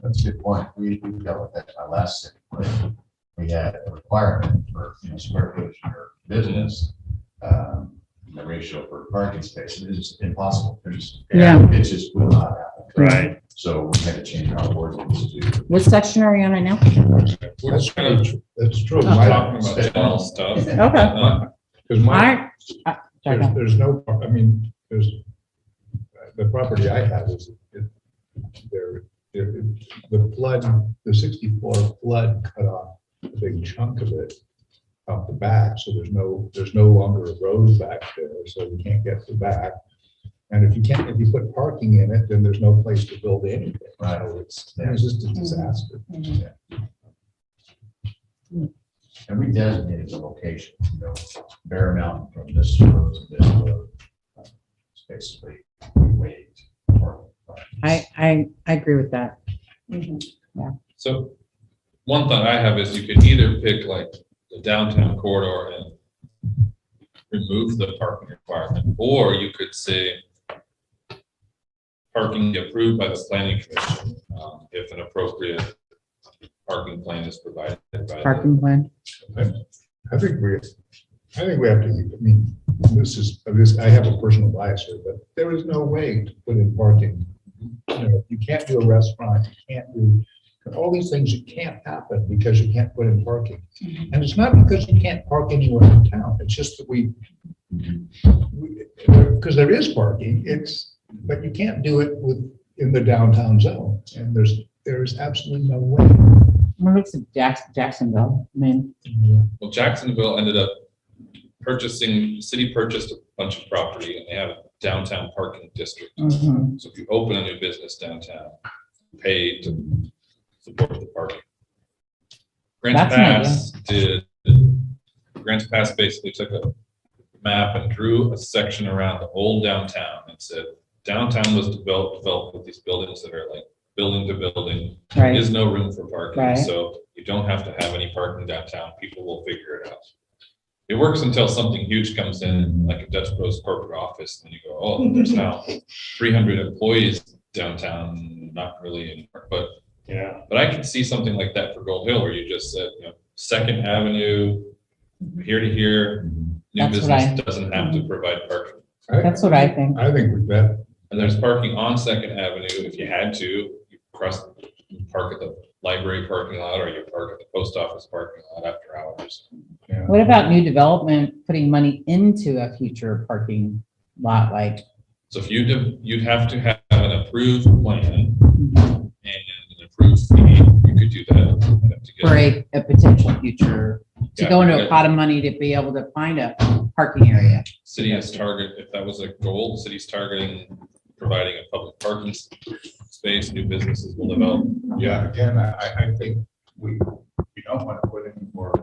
S7: That's a good point. We dealt with that in our last city plan. We had a requirement for, square footage in your business. The ratio for parking spaces is impossible. It just will not happen.
S2: Right.
S7: So we had to change our ordinance to.
S1: What section are you on right now?
S5: We're just kind of
S8: That's true.
S5: talking about general stuff.
S1: Okay.
S8: Because
S1: All right. Sorry, go.
S8: there's no, I mean, the property I have is, the flood, the 64 flood cut off a big chunk of it off the back, so there's no longer a road back there, so you can't get to the back. And if you put parking in it, then there's no place to build anything.
S7: Right.
S8: So it's just a disaster.
S7: And we designated the location, Bear Mountain from this road to this road. It's basically waived.
S1: I agree with that.
S3: Mhm.
S5: So one thought I have is you could either pick like the downtown corridor and remove the parking requirement, or you could say parking approved by the planning commission, if an appropriate parking plan is provided by the
S1: Parking plan.
S8: I think we have to, I mean, I have a personal bias here, but there is no way to put in parking You can't do a restaurant, you can't do, all these things that can't happen because you can't put in parking. And it's not because you can't park anywhere in town, it's just that because there is parking, but you can't do it in the downtown zone, and there's absolutely no way.
S1: What looks at Jacksonville? I mean,
S5: Well, Jacksonville ended up the city purchased a bunch of property and they have a downtown parking district.
S1: mhm.
S5: So if you open a new business downtown, you pay to support the parking. Grants
S1: That's an
S5: Grants Pass basically took a map and drew a section around the old downtown and said, downtown was developed with these buildings that are like building to building. There
S1: Right.
S5: is no room for parking,
S1: Right.
S5: so you don't have to have any parking downtown. People will figure it out. It works until something huge comes in, like a Dutch Bros corporate office, and you go, oh, there's now 300 employees downtown, not really, but
S2: Yeah,
S5: I can see something like that for Gold Hill, where you just said, Second Avenue, here to here, new
S1: That's what
S5: business doesn't have to provide parking.
S1: That's what I think.
S8: I think we've got,
S5: And there's parking on Second Avenue, if you had to, you park at the library parking lot, or you park at the post office parking lot after hours.
S1: What about new development, putting money into a future parking lot, like?
S5: So if you'd have to have an approved plan
S1: mhm,
S5: and an approved fee, you could do that. You'd have to get-
S1: For a potential future, to
S5: Yeah,
S1: go into
S5: you
S1: a pot of money to be able to find a parking area.
S5: City is if that was a goal, the city's targeting providing a public parking space, new businesses will develop.
S8: yeah, again, I think we don't want to put any more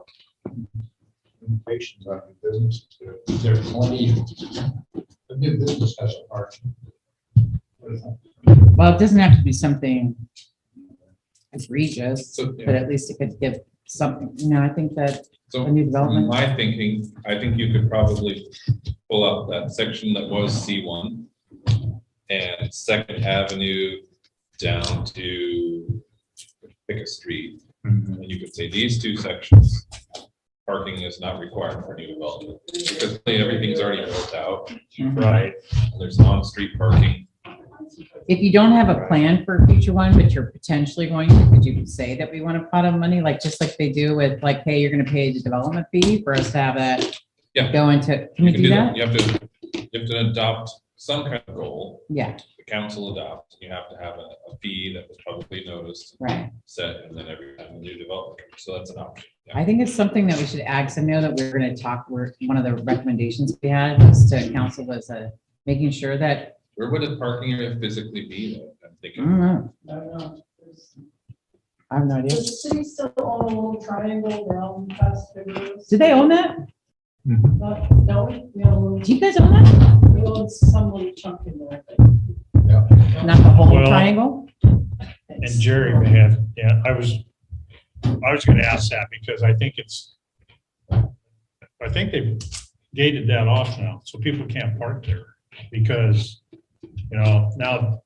S8: limitations on new businesses. There's plenty, a new business has a parking.
S1: Well, it doesn't have to be something egregious,
S5: So,
S1: but at least it could give something, I think that
S5: So
S1: a new
S5: from
S1: development.
S5: my thinking, I think you could probably pull out that section that was C1 and Second Avenue down to pick a street. And you could say these two sections, parking is not required for new development. Because everything's already built out.
S1: Mhm.
S2: right.
S5: And there's on-street parking.
S1: If you don't have a plan for a future one, but you're potentially going to, could you say that we want a pot of money, like, just like they do with, like, hey, you're gonna pay the development fee for us to have that?
S5: Yeah.
S1: Go into, can we
S5: can
S1: do that?
S5: You have to adopt some kind of goal.
S1: Yeah,
S5: The council adopts, you have to have a fee that was publicly noticed,
S1: right.
S5: set, and then every time a new development comes, so that's an option. Yeah.
S1: I think it's something that we should add, 'cause I know that we're gonna talk, one of the recommendations we had was to council was making sure that,
S5: Where would a parking area physically be though? I'm
S1: I
S5: thinking,
S1: don't know,
S3: I don't know.
S1: I have no idea.
S6: Does the city still own a little triangle down past the roof?
S1: Do they own that?
S6: No, we own a little,
S1: Do you guys own that?
S6: we own some little chunk in there, I think.
S1: Not the whole
S2: Well-
S1: triangle?
S2: And Jerry may have, yeah, I was gonna ask that because I think they've gated that off now, so people can't park there. Because, now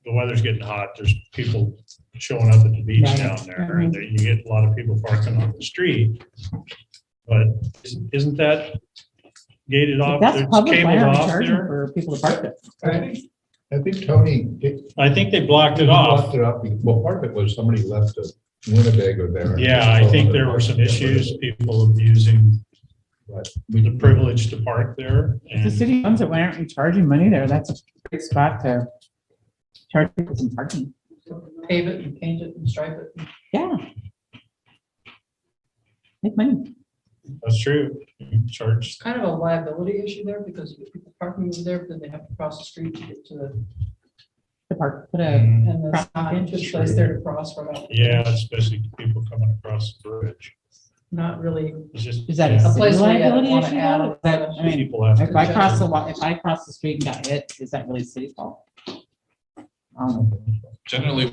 S2: the weather's getting hot, there's people showing up at the beach
S1: Right.
S2: down there, and you get a lot of people parking on the street. But isn't that gated off?
S1: That's
S2: It's
S1: public
S2: cabled
S1: land,
S2: off
S1: charging
S2: there?
S1: for people to park it.
S8: I think Tony
S2: I think they blocked it off.
S8: blocked it up. Well, part of it was somebody left a Winnebago there.
S2: Yeah, I think there were some issues, people abusing
S8: But
S2: the privilege to park there.
S1: If the
S2: And
S1: city owns it, why aren't we charging money there? That's a great spot to charge people some parking.
S3: Pave it and paint it and stripe it.
S1: Yeah. Make money.
S2: that's true. You charge,
S3: It's kind of a liability issue there because you get people parking over there, but then they have to cross the street to get to the,
S1: The park, put a,
S2: mm,
S3: and there's not a good place there to cross right off.
S2: yeah, especially people coming across the bridge.
S3: Not really.
S2: It's just.
S1: is that
S2: yeah,
S1: a
S3: A place
S1: city
S3: where you
S1: liability
S3: wanna
S1: issue
S3: add
S1: though?
S3: a-
S1: Is that, I mean,
S2: People have.
S1: if I cross the street and got hit, is that really city's fault?
S5: generally,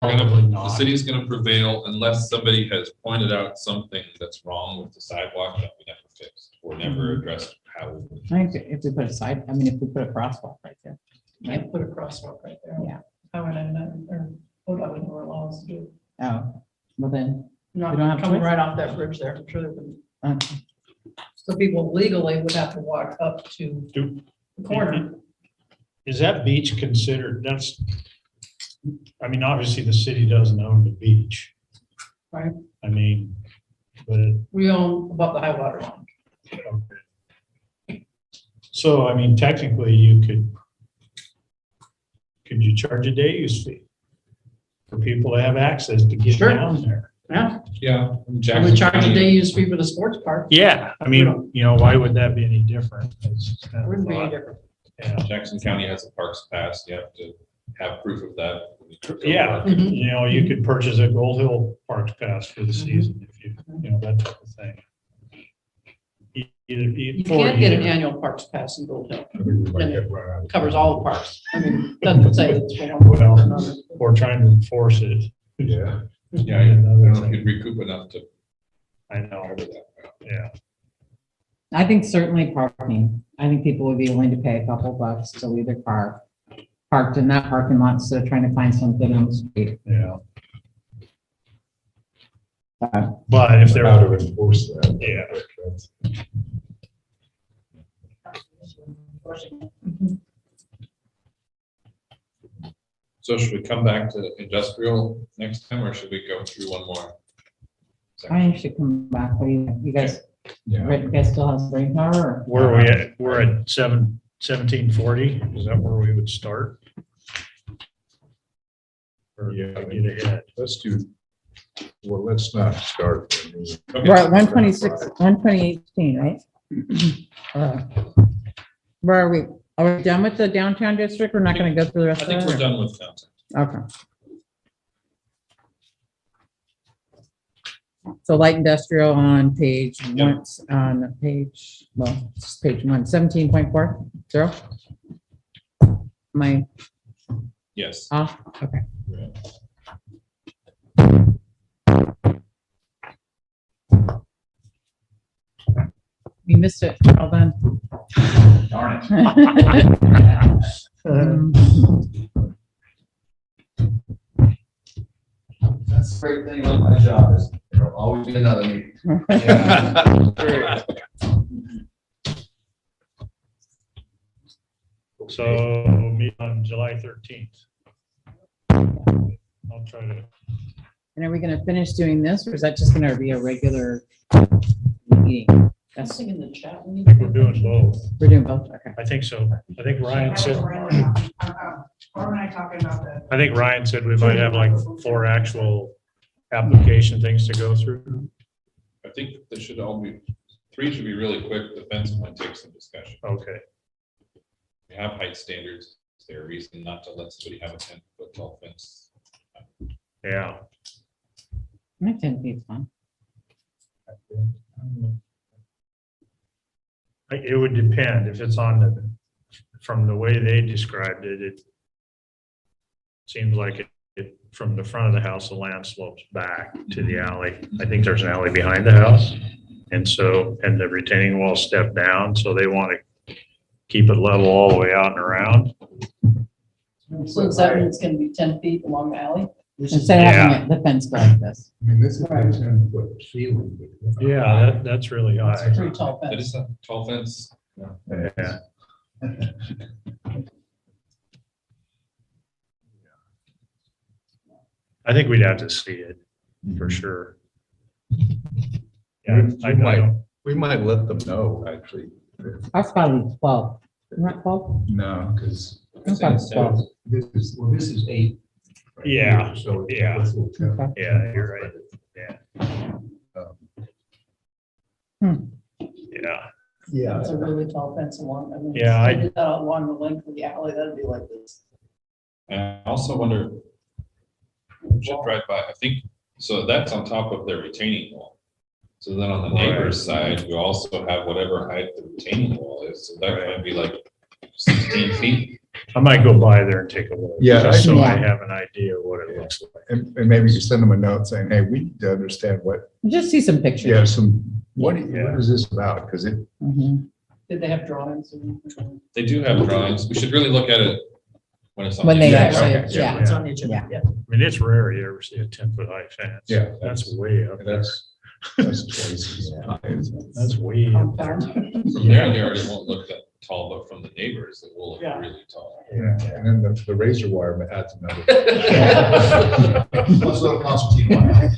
S2: Probably
S5: the
S2: not.
S5: city's gonna prevail unless somebody has pointed out something that's wrong with the sidewalk that we never fixed or never addressed how.
S1: I think if we put a side, I mean, if we put a crosswalk right there.
S3: Can't put a crosswalk right there.
S1: Yeah.
S3: Highway 99, or ODOT would never allow us to do.
S1: Oh, well then,
S3: Not
S1: We don't have a
S3: coming
S1: choice?
S3: right off that bridge there. I'm sure they would.
S1: okay.
S3: So people legally would have to walk up to
S2: Do-
S3: the corner.
S2: Is that beach considered, that's, I mean, obviously, the city doesn't own the beach.
S3: Right.
S2: I mean, but,
S3: We own above the high water line.
S2: okay. So, I mean, technically, you could you charge a day use fee for people to have access to get
S3: Sure.
S2: down there?
S3: Yeah,
S5: Yeah.
S3: we
S5: Jackson
S3: charge a
S5: County-
S3: day use fee for the sports park.
S2: Yeah, I mean, you know, why would that be any different? It's just kind of
S3: Wouldn't be any
S2: thought.
S3: different.
S2: Yeah.
S5: Jackson County has a parks pass. You have to have proof of that.
S2: Yeah,
S3: Mhm.
S2: you know, you could purchase a Gold Hill Parks pass for the season if you know, that type of thing.
S3: You can't get an annual parks pass in Gold Hill.
S8: I think we might get run out of
S3: Covers
S8: time.
S3: all the parks. I mean, doesn't say it's for one or another.
S2: Or trying to enforce it.
S8: Yeah.
S5: Yeah, I don't know if you'd recoup enough to
S2: I know,
S5: cover that.
S2: yeah.
S1: I think certainly parking. I think people would be willing to pay a couple bucks to leave their car parked in that parking lot instead of trying to find something on the street.
S2: Yeah,
S1: Uh,
S2: but if they're,
S8: How to enforce that.
S2: Yeah.
S8: That's-
S5: So should we come back to industrial next time, or should we go through one more?
S1: I think should come back. What do you guys,
S8: Yeah.
S1: you guys still have brain power? Or?
S2: where are we at? We're at 1740. Is that where we would start? Or
S8: Yeah.
S2: get ahead?
S8: Let's do, well, let's not start.
S5: Okay.
S1: We're at 126, 12018, right? Where are we? Are we done with the downtown district? We're not going to go through the
S5: I
S1: rest of
S5: think we're
S1: it?
S5: done with downtown.
S1: Okay. So light industrial on page one, on page, well, it's page 1, 17.40. Am I
S5: Yes.
S1: off? Okay. You missed it. Well done.
S7: Darn it. That's the great thing about my job is there'll always be another meeting.
S2: So meet on July 13th. I'll try to,
S1: And are we gonna finish doing this, or is that just gonna be a regular meeting? That's,
S3: Something in the chat. we
S2: I
S3: need
S2: think
S3: to
S2: we're
S3: put
S2: doing
S3: that.
S2: both.
S1: we're doing both, okay.
S2: I think so. I think Ryan said,
S6: Lauren and I talking about that.
S2: I think Ryan said we might have like 4 actual application things to go through.
S5: I think they should all be, 3 should be really quick. The fence might take some discussion.
S2: Okay,
S5: We have height standards. Is there a reason not to let somebody have a 10-foot tall fence?
S2: yeah.
S1: My 10 feet's fine.
S2: It would depend if it's on the, from the way they described it, it seems like it, from the front of the house, the land slopes back to the alley. I think there's an alley behind the house. And so, and the retaining wall stepped down, so they want to keep it level all the way out and around.
S3: So does that mean it's gonna be 10 feet along the alley?
S1: Instead of having the fence go like this.
S8: I mean, this is a
S3: Right.
S8: 10-foot ceiling.
S2: Yeah, that's really
S3: It's a
S2: high.
S3: pretty tall
S5: That
S3: fence.
S5: is a tall fence.
S2: Yeah. I think we'd have to see it for sure. Yeah, I know.
S8: We might let them know, actually.
S1: That's probably 12. Isn't that 12?
S8: No, because
S1: That's about 12.
S8: this is 8. right
S2: Yeah,
S8: here, so it's
S2: yeah.
S8: a little tough.
S1: Okay.
S2: Yeah, you're right. Yeah,
S8: Yeah.
S3: It's a really tall fence along, I mean.
S2: Yeah, I-
S3: if they did that along the length of the alley, that'd be like this.
S5: And I also wonder, we should drive by, I think, so that's on top of their retaining wall. So then on the neighbor's side, you also have whatever height the retaining wall is, so that might be like 16 feet.
S2: I might go by there and take a look.
S8: Yeah,
S2: Just so I
S1: yeah.
S2: have an idea what it looks like.
S8: And maybe you send them a note saying, hey, we need to understand what,
S1: Just see some pictures.
S8: what
S2: Yeah.
S8: is this about? Because it,
S1: Mhm.
S3: Did they have drawings? and-
S5: They do have drawings. We should really look at it when it's on.
S1: When
S5: the
S1: they
S5: agenda.
S1: actually-
S3: Right,
S1: yeah.
S3: It's on the agenda, yeah.
S2: I mean, it's rare you ever see a 10-foot high fence.
S8: Yeah,
S2: That's way up there.
S8: that's twice as high as.
S2: That's way up there.
S3: Compound.
S5: From their yard, it won't look that tall, but from the neighbors, it will look
S6: Yeah.
S5: really tall.
S8: Yeah, and then the razor wire adds another.
S7: Let's look at concertina.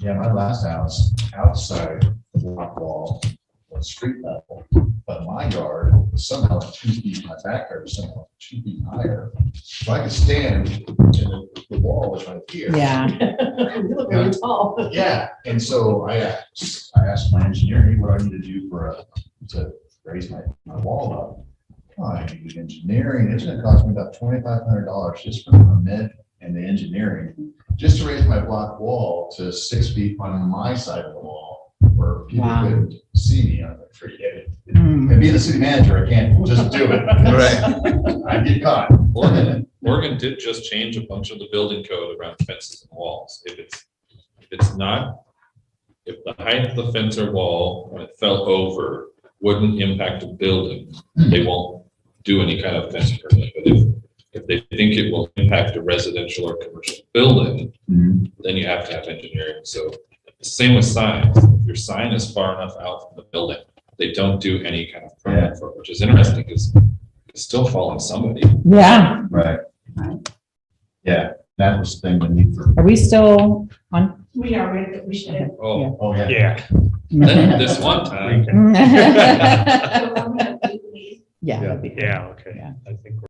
S7: Yeah, my last house, outside the block wall was street level, but my yard was somehow 2 feet, my backyard was somehow 2 feet higher. So I could stand, and the wall was right here.
S1: Yeah.
S3: You look really tall.
S7: Yeah, and so I asked my engineer, hey, what do I need to do to raise my wall up? Oh, I need engineering, it's gonna cost me about $2,500 just for the permit and the engineering, just to raise my block wall to 6 feet on my side of the wall, where people
S1: Wow.
S7: couldn't see me. I'm like, forget it.
S1: Mm.
S7: And being the city manager, I can't just do it. I'd get caught.
S5: Oregon did just change a bunch of the building code around fences and walls. If it's not, if the height of the fence or wall, when it fell over, wouldn't impact a building, they won't do any kind of fence permit. But if they think it will impact a residential or commercial building,
S7: Mhm.
S5: then you have to have engineering. So same with signs. If your sign is far enough out from the building, they don't do any kind of permit for it, which is interesting because it's still following somebody.
S1: Yeah.
S7: Right. Yeah, that was the thing we need for,
S1: Are we still on?
S6: We are ready, we should.
S5: Oh,
S7: oh, yeah.
S2: Yeah.
S5: then this one time,
S1: Yeah.
S6: So I'm gonna leave.
S1: That'd be great.
S2: Yeah, okay.
S1: Yeah.
S2: I think we're